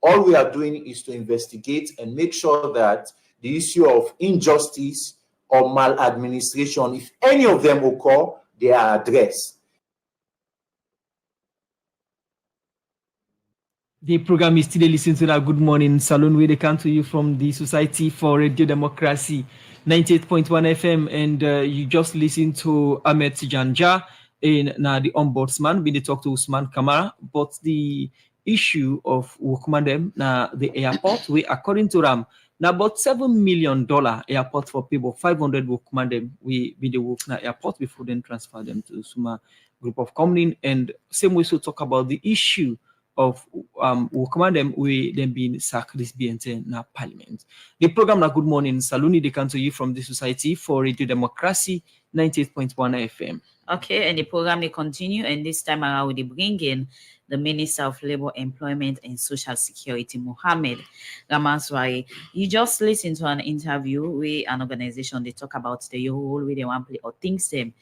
All we are doing is to investigate and make sure that the issue of injustice or maladministration, if any of them occur, they are addressed. The program is still listening to that Good Morning Salon, where they come to you from the Society for Radio Democracy, 98.1 FM, and you just listened to Ahmed Tijanja in the Ombudsman. We talk to Usman Kamara, but the issue of workman the airport, we according to Ram, now about $7 million airport for people, 500 workman them we the work na airport before then transfer them to Suma group of company. And same way so talk about the issue of workman them we then being sacked this BNT na parliament. The program na Good Morning Saluni, they come to you from the Society for Radio Democracy, 98.1 FM. Okay, and the program will continue, and this time around we bring in the Minister of Labour, Employment and Social Security, Mohammed Ramaswari. You just listened to an interview with an organization. They talk about the role where they want to play or things them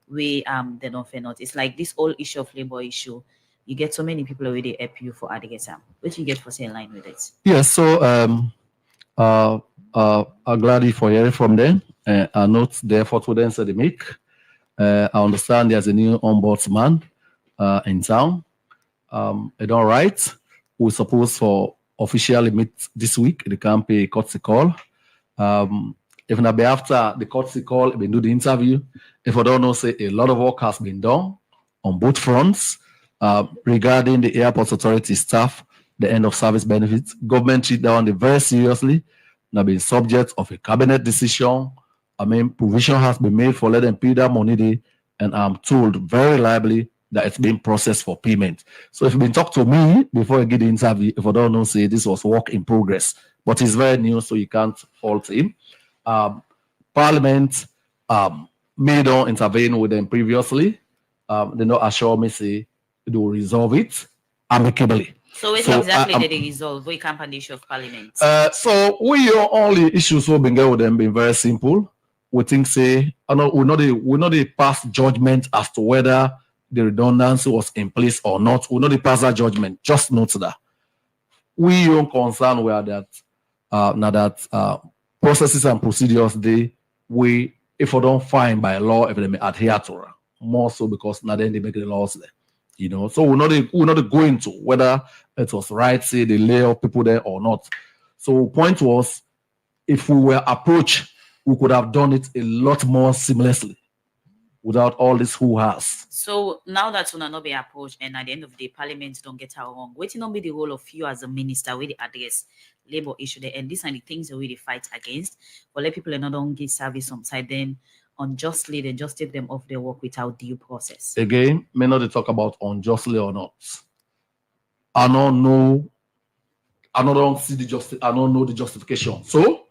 we they don't fair not. It's like this whole issue of labor issue. You get so many people already help you for Adigesa. What you get for say in line with it? Yes, so I'm glad for hearing from them. I note the effort with them they make. I understand there's a new ombudsman in town. It's all right. We're supposed to officially meet this week. They can pay courtesy call. If not be after the courtesy call, we do the interview. If I don't know, say a lot of work has been done on both fronts regarding the airport authority staff, the end of service benefits. Government treat that one very seriously. Now been subject of a cabinet decision. I mean, provision has been made for let them pay that money there, and I'm told very reliably that it's being processed for payment. So if you've been talked to me before I get the interview, if I don't know, say this was work in progress, but it's very new, so you can't fault him. Parliament may not intervene with them previously. They not assure me, say they will resolve it amicably. So what exactly did they resolve? We can't the issue of Parliament. So your only issues will be with them being very simple. We think say we not a past judgment as to whether the redundancy was in place or not, we know the pass that judgment. Just note that. We don't concern where that now that processes and procedures we if we don't find by law if they may adhere to it. More so because now then they make the laws there. You know, so we're not going to whether it was right, say they lay off people there or not. So point was, if we were approached, we could have done it a lot more seamlessly without all this who has. So now that we not be approached and at the end of the day, Parliament don't get our wrong, waiting on be the role of you as a minister with the address labor issue there, and these are the things that we fight against. But let people not don't give service sometimes then unjustly, they just take them off their work without due process. Again, may not they talk about unjustly or not. I don't know the justification. So,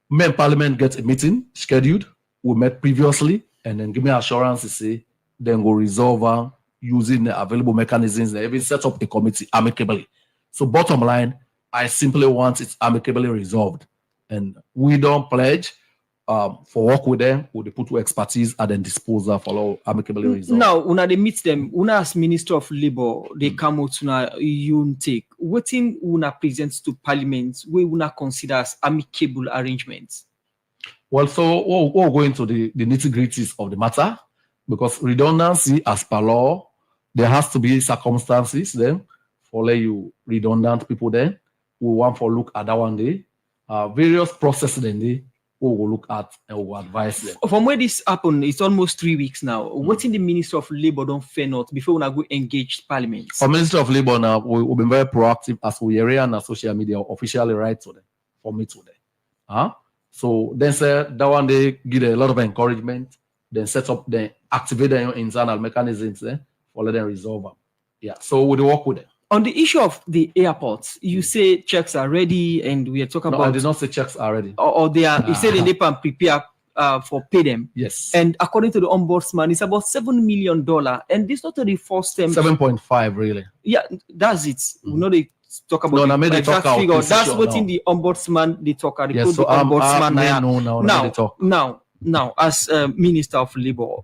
when Parliament gets a meeting scheduled, we met previously, and then give me assurance to say, then go resolve using the available mechanisms. They even set up a committee amicably. So, bottom line, I simply want it amicably resolved. And we don't pledge for work with them, we put to expertise and then disposal for amicably resolved. Now, when they meet them, una as Minister of Labour, they come out to you take. What thing una presents to Parliament, we una consider as amicable arrangements? Well, so we'll go into the nitty-gritties of the matter, because redundancy as per law, there has to be circumstances then for you redundant people then. We want to look at that one day. Various processes then we will look at and we will advise them. From where this happened, it's almost 3 weeks now. What in the Minister of Labour don't fair not before we go engage Parliament? For Minister of Labour now, we've been very proactive as we area and social media officially write to them, for me to them. So then say that one day give a lot of encouragement, then set up, then activate their internal mechanisms for let them resolve them. Yeah, so we work with them. On the issue of the airports, you say checks are ready, and we are talking about. No, I did not say checks are ready. Or they are. You say they need to prepare for pay them. Yes. And according to the Ombudsman, it's about $7 million, and this not the first time. 7.5 really. Yeah, that's it. We know they talk about the exact figure. That's what in the Ombudsman they talk about. Yes, so Ombudsman now, as Minister of Labour,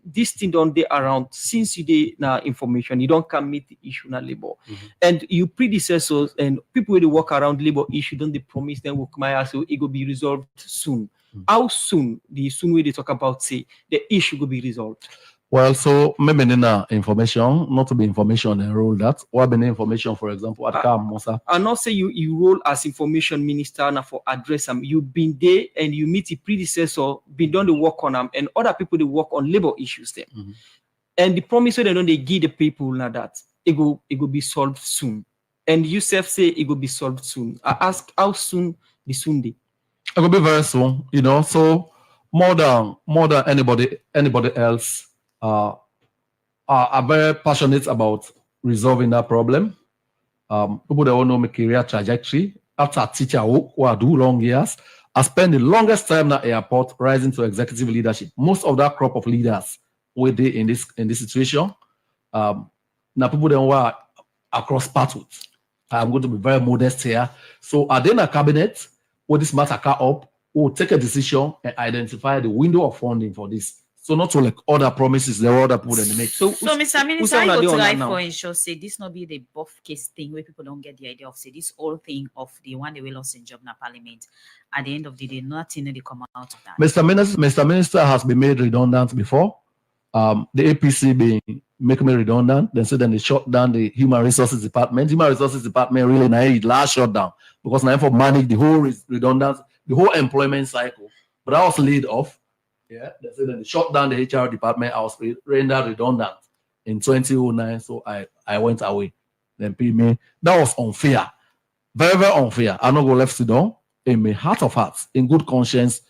this thing don't they around since you did now information, you don't come meet the issue na labor. And your predecessors and people who work around labor issue, don't they promise them will come out so it will be resolved soon. How soon the soon way they talk about say the issue will be resolved? Well, so maybe information, not to be information and roll that. What be information, for example, at Mosa? And not say you roll as information minister now for address them. You've been there and you meet the predecessor, been done the work on them, and other people they work on labor issues there. And the promise they don't they give the people now that it will be solved soon. And you self say it will be solved soon. I ask how soon the soon day? It will be very soon, you know. So more than anybody else. Are very passionate about resolving that problem. People that want to know my career trajectory. After a teacher who I do long years, I spend the longest time at the airport rising to executive leadership. Most of that crop of leaders were there in this situation. Now people that were across pathways. I'm going to be very modest here. So at the cabinet, where this matter come up, we'll take a decision and identify the window of funding for this. So not to like other promises, there are other people in the mix. So Mr. Minister, I go try for ensure say this not be the buff case thing where people don't get the idea of say this whole thing of the one they will lost in job na Parliament. At the end of the day, nothing they come out of that. Mr. Minister has been made redundant before. The APC being make me redundant, then they shut down the Human Resources Department. Human Resources Department really naive last shutdown because now for manage the whole redundant, the whole employment cycle. But I was laid off. Yeah, they said they shut down the HR department. I was rendered redundant in 2009, so I went away. Then pay me. That was unfair, very very unfair. I not go left sit down in my heart of hearts, in good conscience.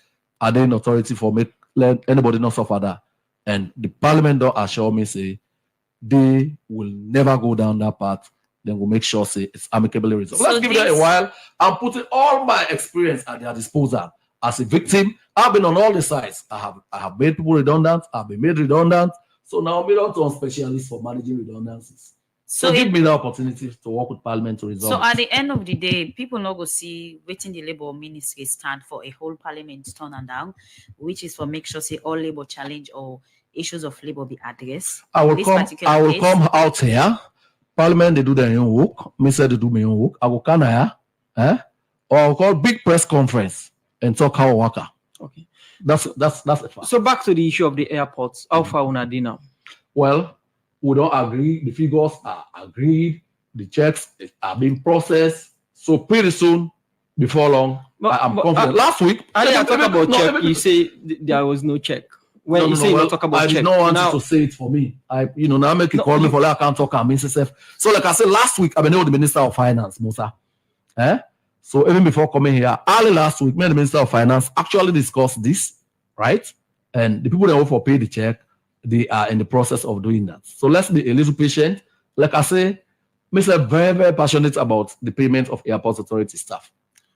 Are there an authority for me? Let anybody not suffer that? And the Parliament don't assure me say they will never go down that path. Then we'll make sure say it's amicably resolved. So let's give it a while. I'm putting all my experience at their disposal. As a victim, I've been on all the sides. I have made people redundant. I've been made redundant. So now I'm not on specialist for managing redundancies. So give me the opportunity to work with Parliament to resolve. So at the end of the day, people not go see waiting the Labour Ministry stand for a whole Parliament turn and down, which is for make sure say all Labour challenge or issues of labor be addressed? I will come out here. Parliament, they do their own work. Me say they do my own work. I will come here, or I'll call big press conference and talk how worker. Okay. That's a fact. So back to the issue of the airports. How far una dey now? Well, we don't agree. The figures are agreed. The checks are being processed. So pretty soon, before long, I'm confident. Last week, I talk about check. You say there was no check. When you say talk about I check, did not want you to say it for me. Now make it call me for like I can't talk and myself. So like I said last week, I've been with the Minister of Finance, Musa. So even before coming here, early last week, me and the Minister of Finance actually discussed this, right? And the people that work for pay the check, they are in the process of doing that. So let's be a little patient. Like I say, Mr. very, very passionate about the payment of airport authority staff.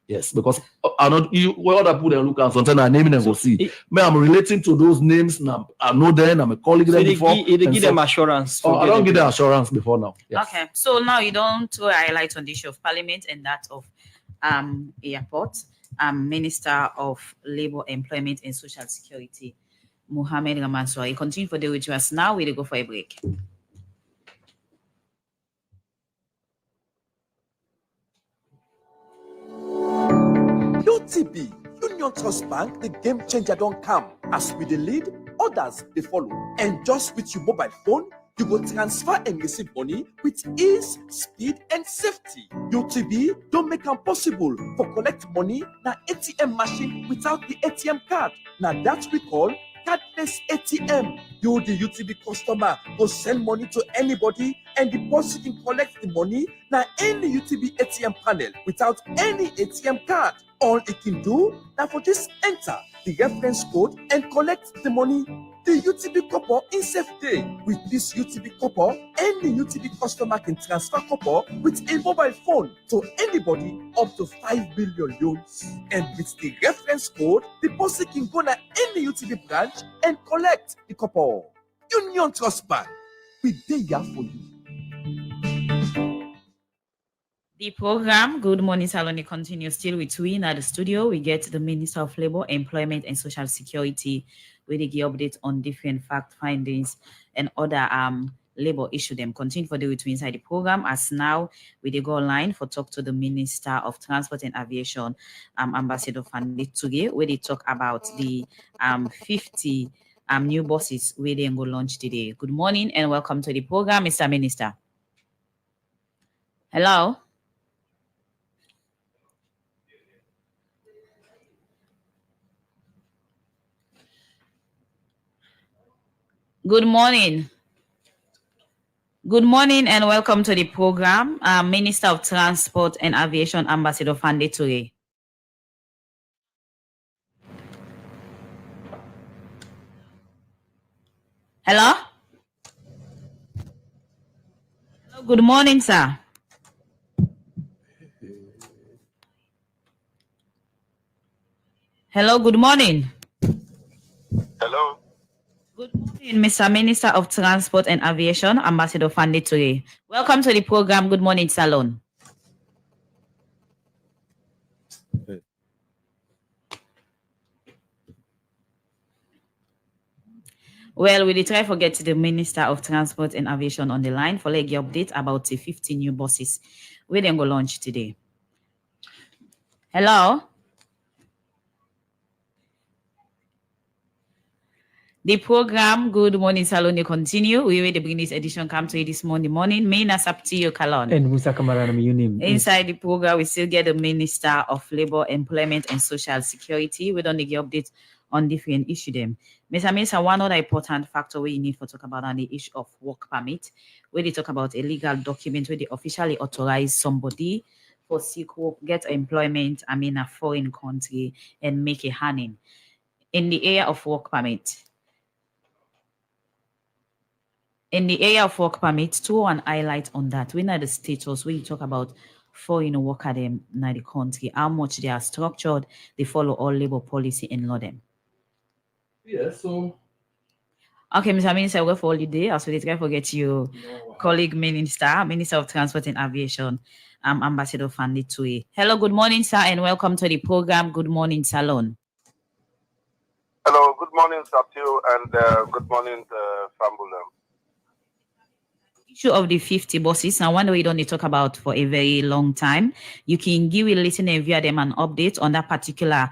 Yes, because I know you other people they look at sometimes I name and go see. I'm relating to those names now. I know them, I'm a colleague them before. They give them assurance. I don't give them assurance before now. Yes. Okay. So now you don't throw a highlight on the issue of Parliament and that of airport. Minister of Labour, Employment and Social Security, Mohammed Ramanswa. You continue for the with us now. We'll go for a break. UTB, Union Trust Bank, the game changer don't come. As we the lead, others they follow. And just with your mobile phone, you will transfer and receive money with ease, speed, and safety. UTB don't make it possible for collect money na ATM machine without the ATM card. Now that we call cardless ATM. You, the UTB customer, will send money to anybody and deposit and collect the money now any UTB ATM panel without any ATM card. All it can do now for just enter the reference code and collect the money. The UTB copper in safe day. With this UTB copper, any UTB customer can transfer copper with a mobile phone to anybody up to 5 billion loans. And with the reference code, the deposit can go to any UTB branch and collect the copper. Union Trust Bank, we there for you. The program, Good Morning Salon, continues still with we at the studio. We get the Minister of Labour, Employment and Social Security with the update on different fact findings and other labor issue them. Continue for the with we inside the program. As now we go online for talk to the Minister of Transport and Aviation, Ambassador Fandi Tuge, where they talk about the 50 new buses where they go launch today. Good morning and welcome to the program, Mr. Minister. Hello. Good morning. Good morning and welcome to the program. Minister of Transport and Aviation, Ambassador Fandi Tuge. Hello? Hello? Good morning, sir. Hello, good morning. Hello. Good morning, Mr. Minister of Transport and Aviation, Ambassador Fandi Tuge. Welcome to the program, Good Morning Salon. Well, we try to get the Minister of Transport and Aviation on the line for like update about the 50 new buses we then go launch today. Hello? The program, Good Morning Salon, continue. We will bring this edition come to you this morning. Main as up to you, Kalon. And Musa Kamara, inside the program, we still get the Minister of Labour, Employment and Social Security. We don't get updates on different issue them. Mr. Minister, one other important factor we need to talk about on the issue of work permit, where they talk about a legal document where they officially authorize somebody for seek work, get employment, a foreign country, and make a earning in the area of work permit. In the area of work permit, to an highlight on that. We know the status where you talk about foreign worker them in the country, how much they are structured, they follow all labor policy and law them. Yeah, so okay, Mr. Minister, we're for holiday. Also, let's try forget your colleague Minister of Transport and Aviation, Ambassador Fandi Tuge. Hello, good morning, sir, and welcome to the program, Good Morning Salon. Hello, good morning, Satiu, and good morning, Fambulam. Issue of the 50 buses, and one way we don't need to talk about for a very long time. You can give a listener via them an update on that particular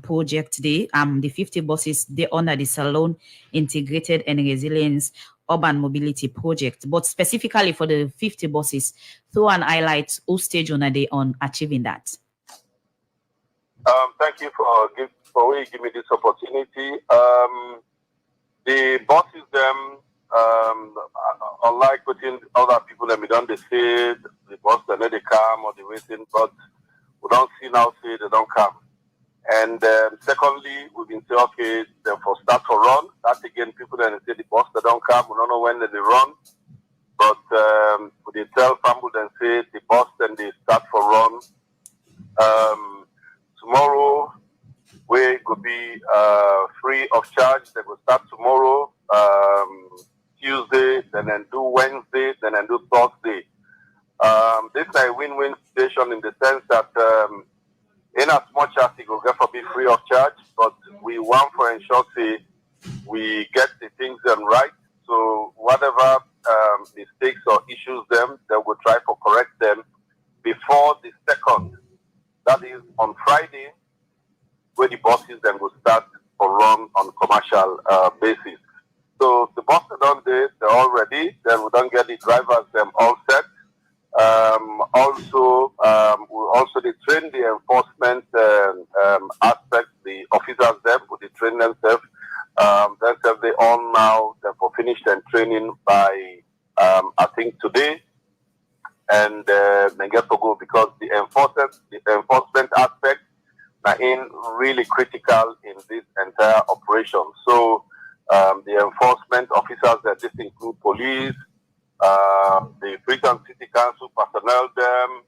project today. The 50 buses, they under the Salone Integrated and Resilience Urban Mobility Project, but specifically for the 50 buses, through an highlight who stage on a day on achieving that. Thank you for giving me this opportunity. The buses, them, unlike putting other people that we don't they say the bus they let they come or the waiting, but we don't see now say they don't come. And secondly, we've been saying okay, then for start for run. That again, people then say the bus they don't come. We don't know when they run, but we tell people then say the bus then they start for run. Tomorrow we could be free of charge. They will start tomorrow. Tuesday, then do Wednesday, then do Thursday. This is a win-win situation in the sense that in as much as it will get for be free of charge, but we want for ensure we get the things done right. So whatever mistakes or issues them, they will try to correct them before the second. That is on Friday, where the buses then will start for run on commercial basis. So the buses done they're all ready. Then we don't get the drivers them all set. We train the enforcement aspect, the officers them, we train themselves. Themselves they all now for finished and training by I think today, and they get to go because the enforcement aspect are in really critical in this entire operation. So the enforcement officers that this include police, the Freetown City Council personnel them,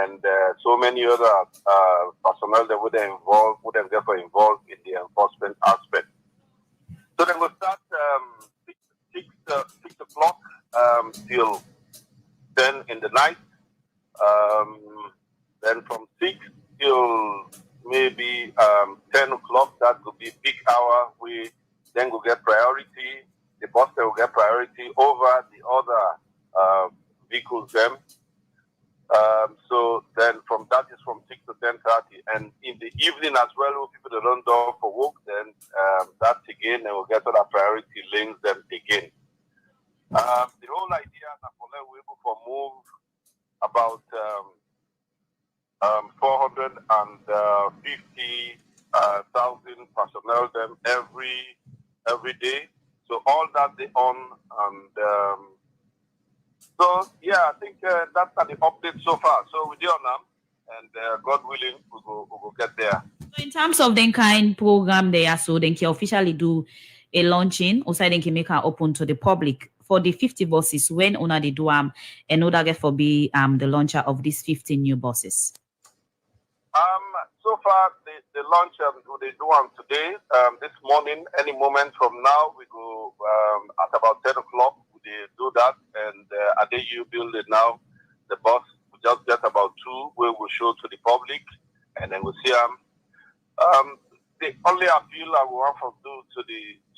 and so many other personnel that would get involved in the enforcement aspect. So then we'll start 6 o'clock till 10 in the night. Then from 6 till maybe 10 o'clock, that will be peak hour. We then will get priority. The bus will get priority over the other vehicles them. So then from that is from 6 to 10:30, and in the evening as well, when people that don't go for work, then that again, they will get other priority lanes them again. The whole idea is for we're able to move about 450,000 personnel them every day. So all that they on, and so yeah, I think that's the update so far. So we do on them, and God willing, we go get there. So in terms of the kind program there, so they can officially do a launching, also they can make it open to the public for the 50 buses. When una they do and order get for be the launcher of these 50 new buses. So far the launch they do on today. This morning, any moment from now, we go at about 10 o'clock. They do that, and at the U building now, the bus we just get about 2 where we show to the public, and then we see them. The only appeal I want to do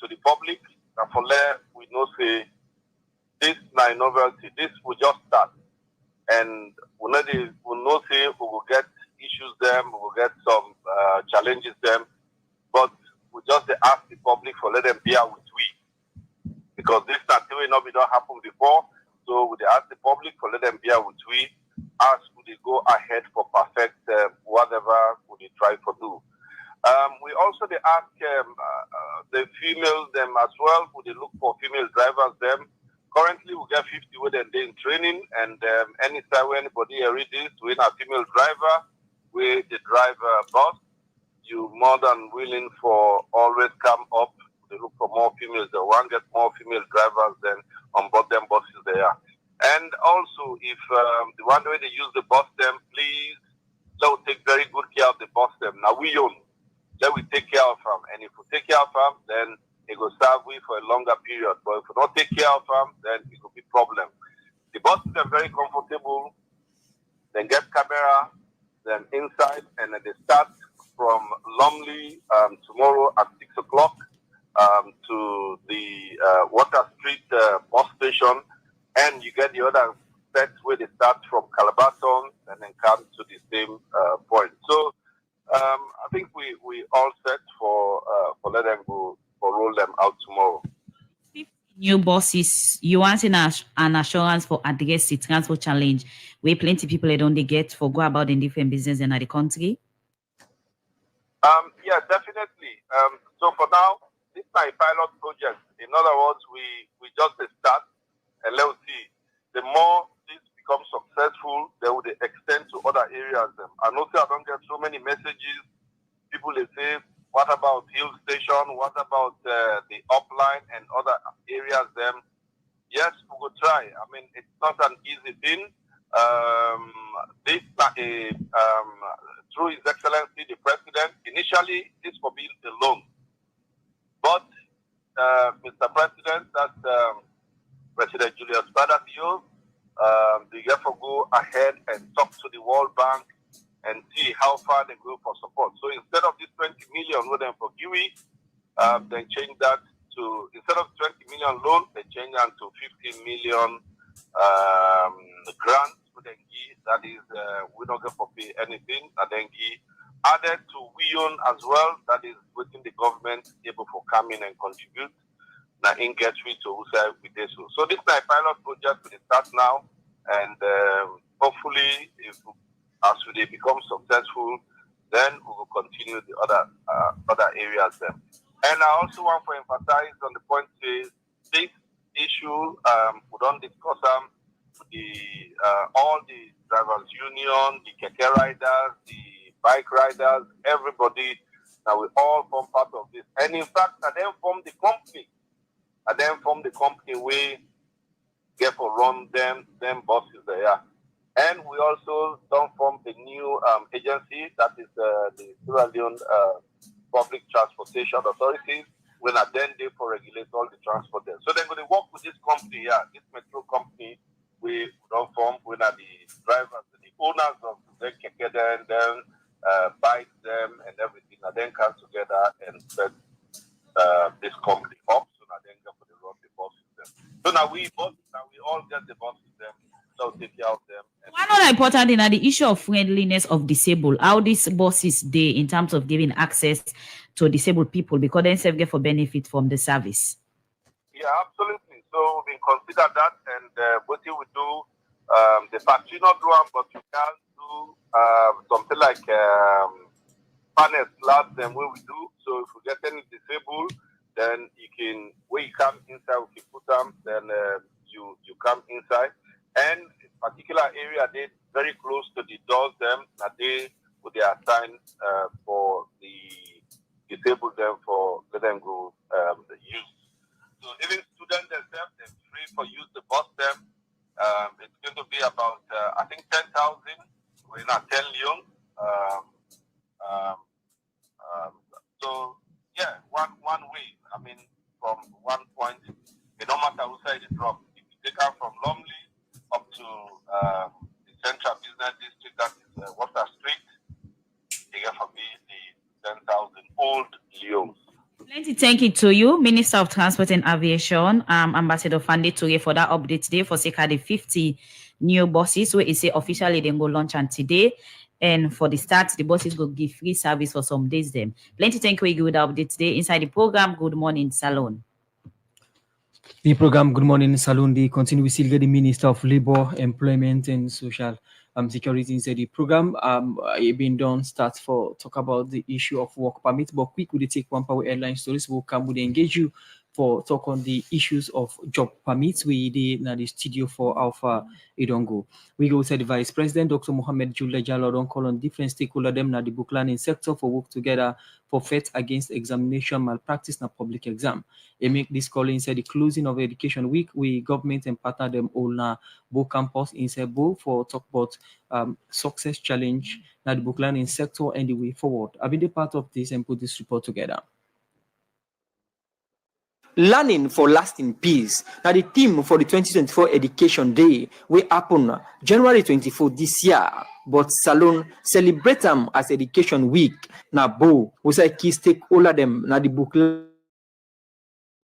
to the public, and for there we know say this is novelty. This will just start, and we know say we will get issues them, we will get some challenges them, but we just ask the public for let them bear with we. Because this will not happen before, so we ask the public for let them bear with we, as we go ahead for perfect whatever we try to do. We also ask the females them as well. We look for female drivers them. Currently, we get 50 with them in training, and anytime when anybody read this, we have a female driver, we the driver bus. You more than willing for always come up. They look for more females. They want to get more female drivers than on board them buses there. And also, if the one way they use the bus them, please, they will take very good care of the bus them. Now we own. Then we take care of them. And if we take care of them, then it will serve we for a longer period. But if we don't take care of them, then it will be problem. The buses are very comfortable. Then get camera, then inside, and then they start from Lumley tomorrow at 6 o'clock to the Water Street bus station, and you get the other set where they start from Calabaton and then come to the same point. So I think we all set for let them go, for roll them out tomorrow. New bosses, you want an assurance for address the transport challenge where plenty people don't they get for go about in different business in the country? Yeah, definitely. So for now, this is a pilot project. In other words, we just start and let's see. The more this becomes successful, they will extend to other areas. I know I don't get so many messages. People they say, what about Hill Station? What about the upline and other areas? Yes, we will try. I mean, it's not an easy thing. This through His Excellency the President, initially this will be a loan, but Mr. President, that's President Julius Badatio, they therefore go ahead and talk to the World Bank and see how far they go for support. So instead of this 20 million with them for GUI, they change that to, instead of 20 million loan, they change that to 15 million grants with them. That is, we don't get for pay anything. And then added to WION as well, that is within the government able for come in and contribute. Now in get to Usa with this. So this is a pilot project will start now, and hopefully if as they become successful, then we will continue the other areas then. And I also want to emphasize on the point is this issue we don't discuss all the drivers union, the keke riders, the bike riders, everybody. Now we all form part of this, and in fact, I then form the company. I then form the company we get for run them buses there. And we also don't form the new agency, that is the Sierra Leone Public Transportation Authority, when I then they for regulate all the transport there. So they're going to work with this company here, this metro company. We don't form, we are the drivers, the owners of the keke and then buy them and everything, and then come together and set this company up. So now then go for the run the buses them. So now we all get the buses them. So take care of them. One other important thing, the issue of friendliness of disabled, how these bosses they in terms of giving access to disabled people, because then self get for benefit from the service. Yeah, absolutely. So we consider that, and what you would do, the factory not do, but you can do something like panel slabs, then what we do. So if we get any disabled, then you can, when you come inside, we can put them, then you come inside. And in particular area, they very close to the doors them that they would be assigned for the disabled them for let them go use. So even students themselves, they're free for use the bus them. It's going to be about I think 10,000. We're not 10 million. So yeah, one way. I mean, from one point, it don't matter who side it drop. If you take out from Lumley up to the Central Business District, that is Water Street, they get for me the 10,000 old Leos. Plenty thank you to you, Minister of Transport and Aviation, Ambassador Fande Toure, for that update today for the 50 new buses where it say officially they go launch on today. And for the start, the buses will give free service for some days them. Plenty thank you with the update today inside the program. Good morning, Salon. The program Good Morning Salon, they continue with the Minister of Labor, Employment and Social Security inside the program. It been done start for talk about the issue of work permit, but quick would take one power airline stories will come with engage you for talk on the issues of job permits. We did in the studio for Alpha Idongo. We go to the Vice President, Dr. Mohammed Julle Jallo, don't call on different stakeholders them na the book learning sector for work together for fight against examination malpractice na public exam. They make this call inside the closing of Education Week. We government and partner them all na both campus inside both for talk about success challenge na the book learning sector and the way forward. I've been the part of this and put this report together. Learning for lasting peace. Now the theme for the 2024 Education Day will happen January 24 this year. But Salon celebrate them as Education Week. Now Bo, we say key stakeholder them now the book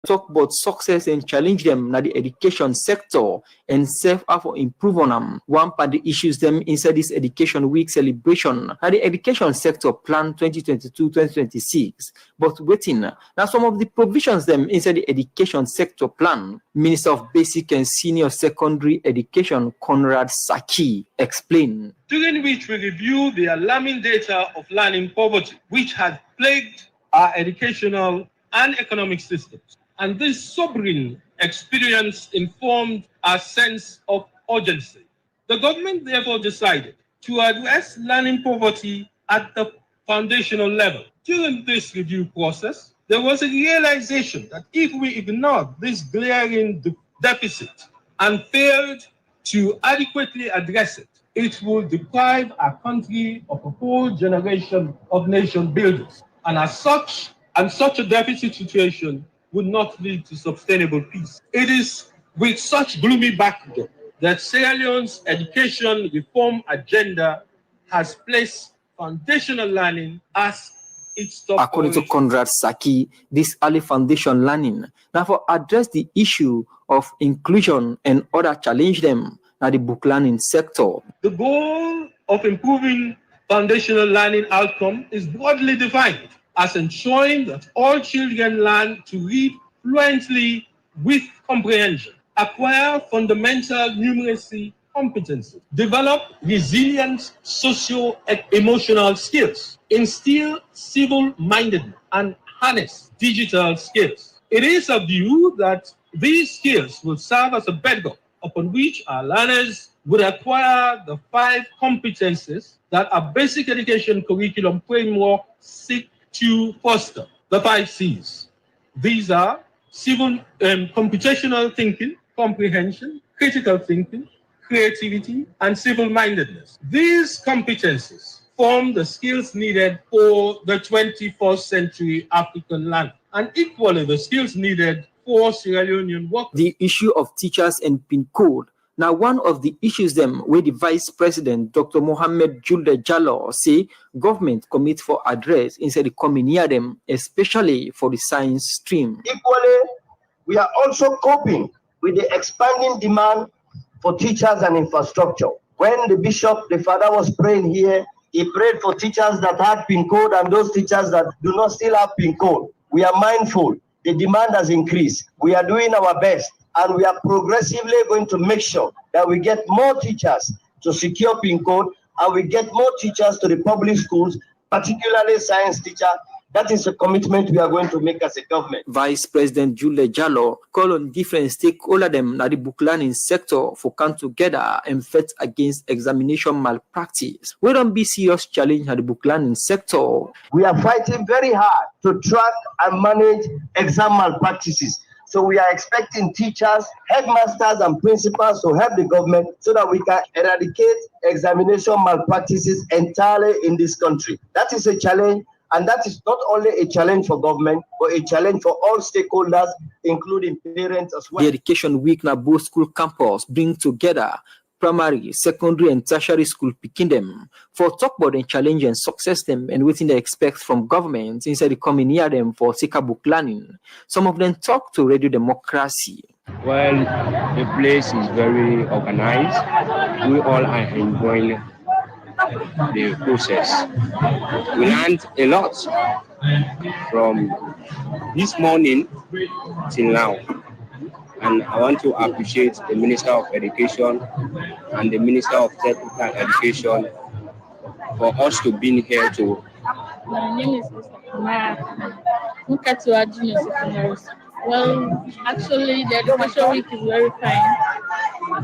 talk about success and challenge them na the education sector and serve for improve on them. One part the issues them inside this Education Week celebration na the education sector plan 2022-2026. But waiting now some of the provisions them inside the education sector plan. Minister of Basic and Senior Secondary Education Conrad Saki explain. During which we review the alarming data of learning poverty, which has plagued our educational and economic systems. And this sobering experience informed our sense of urgency. The government therefore decided to address learning poverty at the foundational level. During this review process, there was a realization that if we ignored this glaring deficit and failed to adequately address it, it will deprive our country of a whole generation of nation builders. And as such a deficit situation would not lead to sustainable peace. It is with such gloomy backdrop that Sierra Leone's education reform agenda has placed foundational learning as its top According to Conrad Saki, this early foundation learning now for address the issue of inclusion and other challenge them at the book learning sector. The goal of improving foundational learning outcome is broadly defined as ensuring that all children learn to read fluently with comprehension, acquire fundamental numeracy competencies, develop resilient socio-emotional skills, instill civil-mindedness, and harness digital skills. It is a view that these skills will serve as a bedrock upon which our learners would acquire the 5 competencies that our basic education curriculum framework seeks to foster. The 5 C's. These are computational thinking, comprehension, critical thinking, creativity, and civil-mindedness. These competencies form the skills needed for the 21st century African learner, and equally the skills needed for Sierra Leonean workers. The issue of teachers and PIN code. Now, one of the issues them where the Vice President, Dr. Mohammed Julde Jallo, say government commit for address inside the coming year them, especially for the science stream. Equally, we are also coping with the expanding demand for teachers and infrastructure. When the father was praying here, he prayed for teachers that had PIN code and those teachers that do not still have PIN code. We are mindful. The demand has increased. We are doing our best. And we are progressively going to make sure that we get more teachers to secure PIN code and we get more teachers to the public schools, particularly science teachers. That is a commitment we are going to make as a government. Vice President Julde Jallo call on different stakeholders them na the book learning sector for come together and fight against examination malpractice. We don't be serious challenge at the book learning sector. We are fighting very hard to track and manage exam malpractices. So we are expecting teachers, headmasters, and principals to help the government so that we can eradicate examination malpractices entirely in this country. That is a challenge, and that is not only a challenge for government, but a challenge for all stakeholders, including parents as well. The Education Week na both school campus bring together primary, secondary, and tertiary school picking them for talk about and challenge and success them and what they expect from government inside the coming year them for Sika book learning. Some of them talk to Radio Democracy. Well, the place is very organized. We all are enjoying the process. We learned a lot from this morning till now. And I want to appreciate the Minister of Education and the Minister of Technical Education for us to be here too. My name is Mr. Komon-Tok Junior Secondary School. Well, actually, the Education Week is very fine,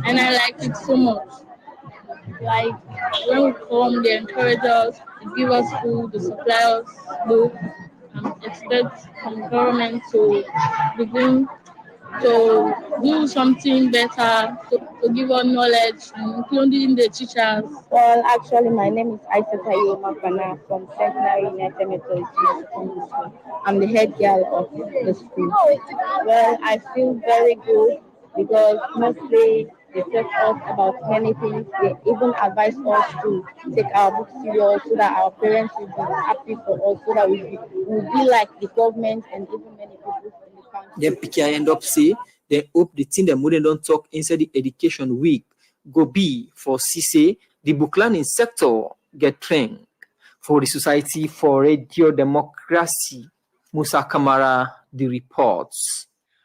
and I like it so much. Like, when we come, they encourage us, they give us food, they supply us books, and expect from government to begin to do something better, to give us knowledge, including the teachers. Well, actually, my name is Aisata Yomafana from Centenary United Methodist Secondary School. I'm the head girl of the school. Well, I feel very good because mostly they taught us about many things. They even advise us to take our books serious so that our parents will be happy for us, so that we'll be like the government and even many people in the country. Then PK end up say they hope the thing that wouldn't don't talk inside the education week go be for CC the book learning sector get trained for the Society for Radio Democracy. Musa Kamara the reports.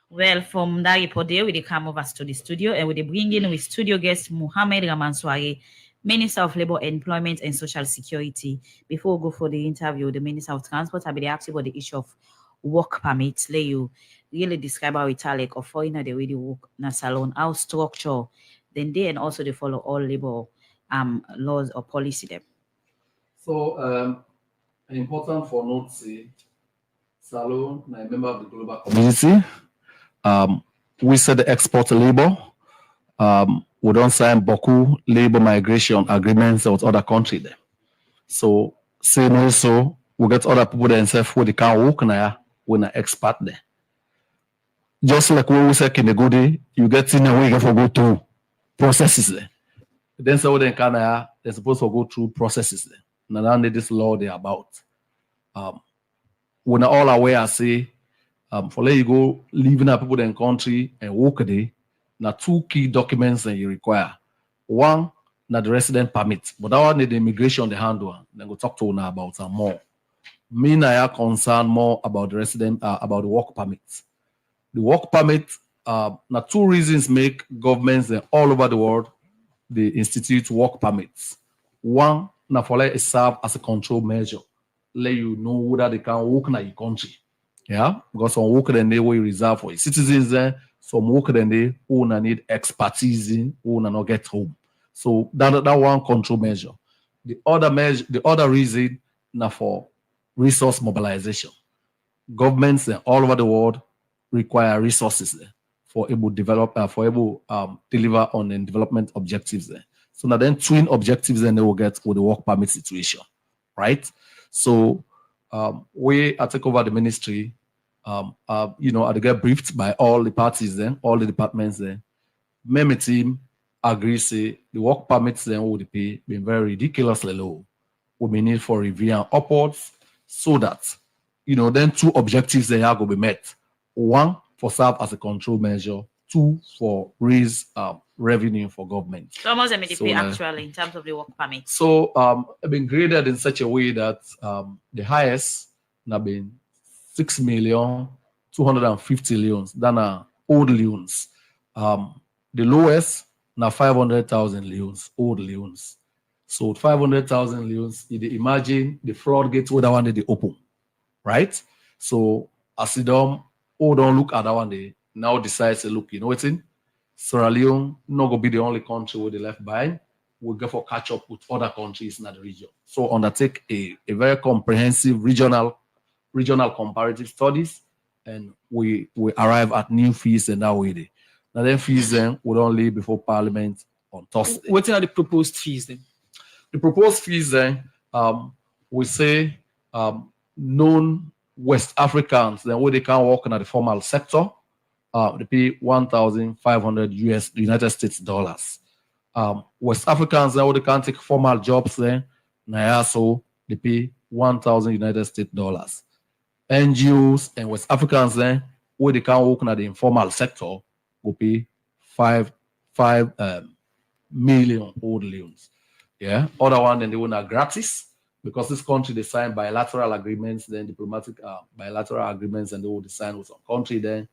Well, from that report there, we come over to the studio and we bring in with studio guest Mohamed Ramanswari, Minister of Labour, Employment and Social Security. Before we go for the interview, the Minister of Transport, I'll be asking about the issue of work permits. Let you really describe how it's like or foreigner they really work in a salon, how structure, then they and also they follow all labor laws or policy them. So important for note say salon, I member of the global community. We said the export labor. We don't sign Boku labor migration agreements with other countries there. So same also we get other people themselves who they can work now when I expat there. Just like when we say in the good day, you get in a way for go through processes there. Then so they can they're supposed to go through processes there. Now this law they're about. We're all aware I say for let you go living a people in the country and work there. Now two key documents that you require. One, now the resident permit, but that one need the immigration the handle. Then we'll talk to you now about some more. Me and I are concerned more about the resident about the work permits. The work permit, now two reasons make governments all over the world they institute work permits. One, now for let it serve as a control measure, let you know whether they can work in your country. Yeah, because some work then they will reserve for citizens there. Some work then they who need expertise in who not get home. So that one control measure. The other reason now for resource mobilization. Governments all over the world require resources there for able develop deliver on the development objectives there. So now then twin objectives then they will get with the work permit situation, right? So we take over the ministry. I get briefed by all the parties then, all the departments then. My team agree say the work permits then would pay been very ridiculously low. We may need for review and upwards so that then two objectives then are going to be met. One, for serve as a control measure. Two, for raise revenue for government. So how much MDP actually in terms of the work permit? So it's been graded in such a way that the highest have been 6,250,000 loans than old loans. The lowest now 500,000 loans, old loans. So 500,000 loans, you imagine the fraud gate where that one they open, right? So as you don't look at that one, they now decide to look, you know what's in? Sierra Leone not gonna be the only country where they left behind. We'll go for catch up with other countries in the region. So undertake a very comprehensive regional comparative studies, and we arrive at new fees and that way. Now then fees then would only before Parliament on Thursday. What are the proposed fees then? The proposed fees then we say known West Africans then where they can work in the formal sector, they pay $1,500 United States dollars. West Africans then where they can take formal jobs then, now so they pay $1,000 United States dollars. NGOs and West Africans then where they can work in the informal sector will pay 5 million old loans. Yeah, other one then they will not gratis because this country they sign bilateral agreements, then diplomatic bilateral agreements, and they will sign with some country then.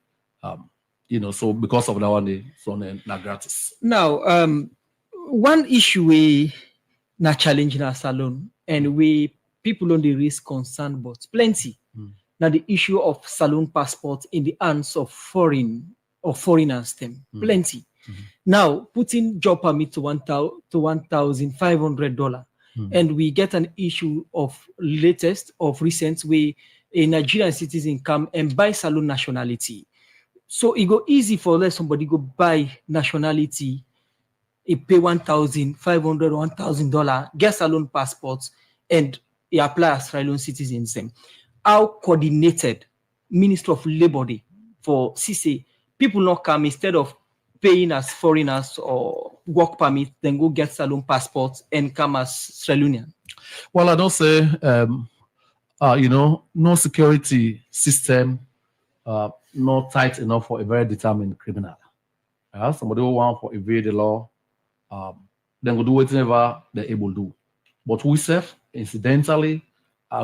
So because of that one they not gratis. Now, one issue we not challenging us alone, and we people on the risk concern, but plenty. Now the issue of saloon passport in the hands of foreigners, them plenty. Now putting job permit to $1,500, and we get an issue of recent where a Nigerian citizen come and buy saloon nationality. So it go easy for let somebody go buy nationality, he pay $1,500, $1,000, get salon passports, and he apply as Sierra Leone citizens. How coordinated Minister of Labor Day for CC people not come instead of paying as foreigners or work permit, then go get salon passports and come as Sierra Leonean? Well, I don't say, no security system, not tight enough for a very determined criminal. Somebody who want to evade the law, then go do whatever they're able to do. But we self, incidentally,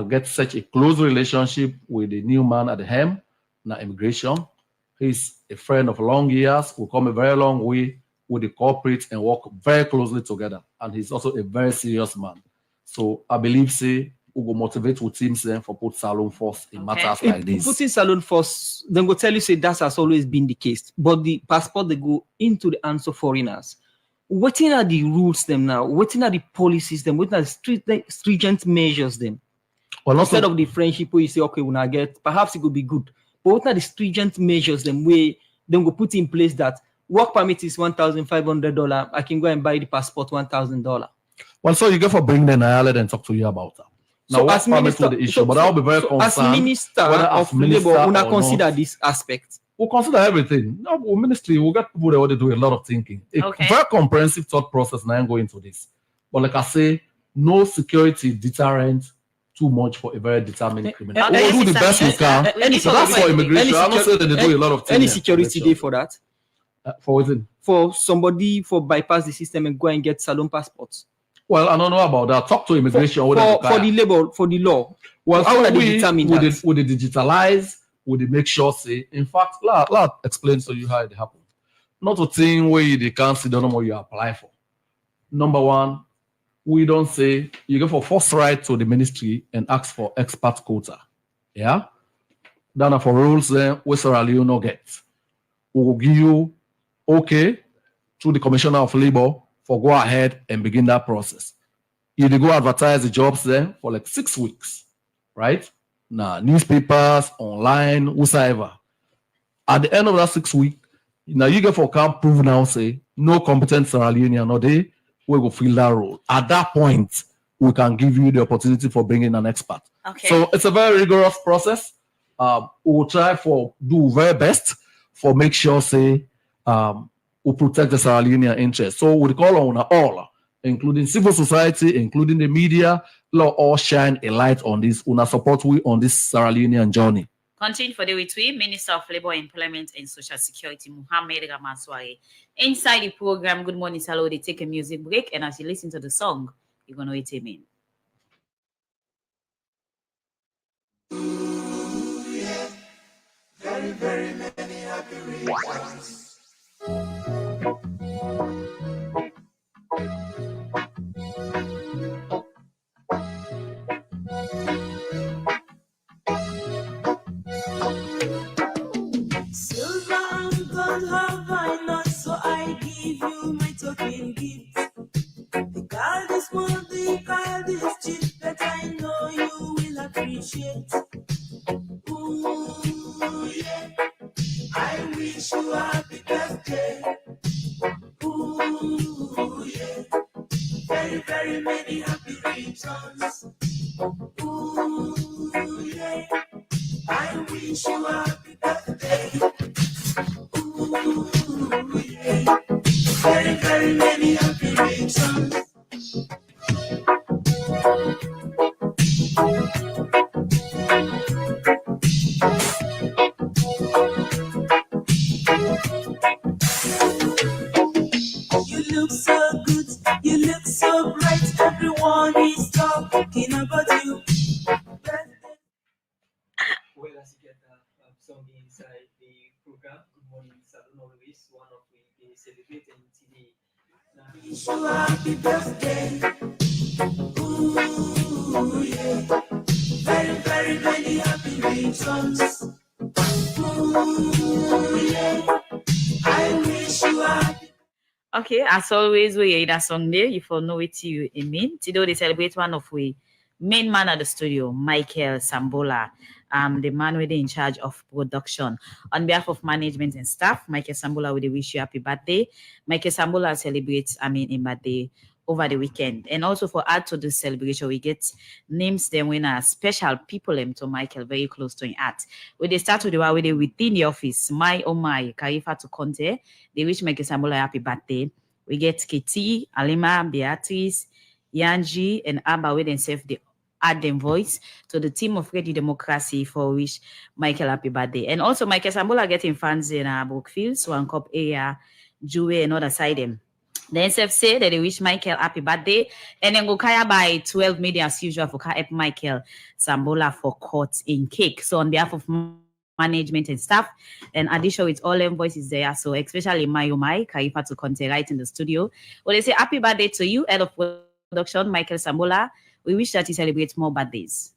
get such a close relationship with the new man at the helm, now immigration. He's a friend of long years. We come a very long way with the corporate and work very closely together. And he's also a very serious man. So I believe, we will motivate with teams for put salon first in matters like this. Putting salon first, then go tell you that has always been the case. But the passport, they go into the hands of foreigners. What are the rules them now? What are the policies them? What are the stringent measures them? Well, instead of the friendship where you say, okay, when I get, perhaps it could be good. But what are the stringent measures them where then go put in place that work permit is $1,500, I can go and buy the passport $1,000? Well, so you go for bring them, I'll let them talk to you about that. Now, so as minister, the issue, but I'll be very concerned. As minister of labor, will consider this aspect. We'll consider everything. No, ministry, we'll get people that want to do a lot of thinking. A very comprehensive thought process, and I'm going to this. But like I say, no security deterrent too much for a very determined criminal. We'll do the best we can. So that's for immigration. I'm not saying that they do a lot of things. Any security day for that? For what is it? For somebody for bypass the system and go and get salon passports. Well, I don't know about that. Talk to immigration. For the labor, for the law. Well, how would they determine that? Would they digitalize? Would they make sure, in fact, let explain to you how it happened. Not a thing where they can't see the number you apply for. Number one, we don't say you go for first right to the ministry and ask for expert quota. Yeah? Then for rules then, we Sierra Leone no get. We will give you okay to the Commissioner of Labor for go ahead and begin that process. You go advertise the jobs there for like 6 weeks, right? Now, newspapers, online, whatsoever. At the end of that 6 weeks, now you get for can't prove now, say, no competent Sierra Leonean, no day, we will fill that role. At that point, we can give you the opportunity for bringing an expert. Okay. So it's a very rigorous process. We will try for do very best for make sure, say, we protect the Sierra Leonean interest. So we call on all, including civil society, including the media, let all shine a light on this. Una support we on this Sierra Leonean journey. Continue for the with we, Minister of Labor, Employment and Social Security, Mohammed Ramaswari. Inside the program, Good Morning Salo, they take a music break, and as you listen to the song, you're gonna know what it means. Yeah. Very, very many happy reasons. Silver and gold have I not, so I give you my token gift. The gold is small, the gold is cheap, that I know you will appreciate. Ooh, yeah. I wish you a happy birthday. Ooh, yeah. Very, very many happy returns. Ooh, yeah. I wish you a happy birthday. Ooh, yeah. Very, very many happy returns. You look so good, you look so bright, everyone is talking about you. Well, as you get song inside the program, Good Morning Salon, always one of the celebrating today. Wish you a happy birthday. Ooh, yeah. Very, very many happy returns. Ooh, yeah. I wish you a happy. Okay, as always, we hear that song there. You for know what you mean. Today they celebrate one of we main man at the studio, Michael Sambola. the man with in charge of production. On behalf of management and staff, Michael Sambola, we wish you happy birthday. Michael Sambola celebrates, in birthday over the weekend. And also for add to this celebration, we get names them when are special people to Michael, very close to him at. When they start with the way they within the office, my Karifa to Conte, they wish Michael Sambola happy birthday. We get Kitty, Alima, Beatrice, Yanji, and Abba with themselves the add them voice to the team of Ready Democracy for which Michael happy birthday. And also Michael Sambola getting fans in Brookfield, Swan Cup area, Juwe and other side them. The NSF say that they wish Michael happy birthday and then go kaya by 12 media as usual for help Michael Sambola for court in cake. So on behalf of management and staff, and addition with all them voices there, so especially Mayomai, Kaifa to Conte right in the studio. Well, they say happy birthday to you, head of production, Michael Sambola. We wish that he celebrates more birthdays.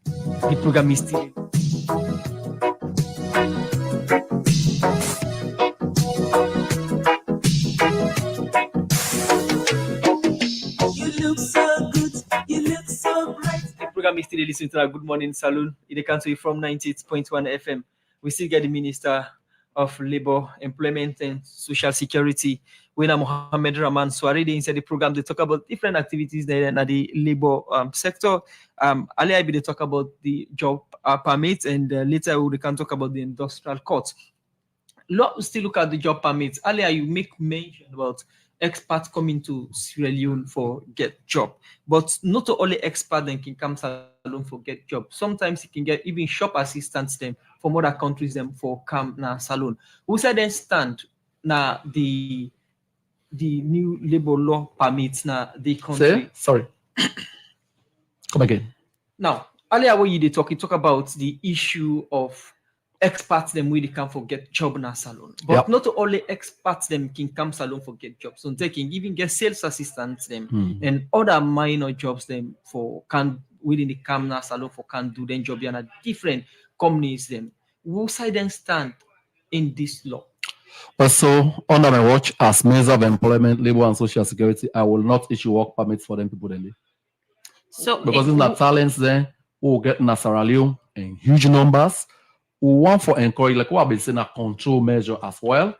The program is still. Program is still listening to our Good Morning Saloon in the country from 98.1 FM. We still get the Minister of Labour, Employment and Social Security, Wena Mohammed Rahman Swaridi. Inside the program, they talk about different activities there in the labour sector. Earlier, they talk about the job permits, and later we can talk about the industrial courts. Still look at the job permits. Earlier, you make mention about expats coming to Sierra Leone for get job, but not only expats then can come salon for get job. Sometimes you can get even shop assistants them from other countries them for come na salon. Who said then stand na the new labor law permits na the country. Say, sorry. Come again. Now, earlier when you talk about the issue of expats them really come for get job na salon, but not only expats them can come salon for get jobs. So they can even get sales assistants them and other minor jobs them for can within the come na salon for can do them job and different companies them. Who side then stand in this law? Also, under my watch as Minister of Employment, Labour and Social Security, I will not issue work permits for them to put in there. So because it's not talents there who will get in Sierra Leone in huge numbers. We want for encourage, like what I've been saying, a control measure as well.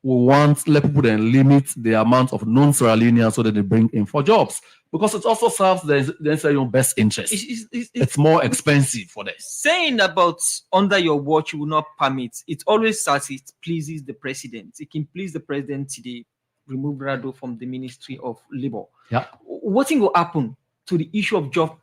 We want let people then limit the amount of non-Sierra Leoneans so that they bring in for jobs. Because it also serves the best interest. It's more expensive for them. Saying about under your watch you will not permit, it always says it pleases the president. It can please the president today, remove Rado from the Ministry of Labour. Yeah. What thing will happen to the issue of job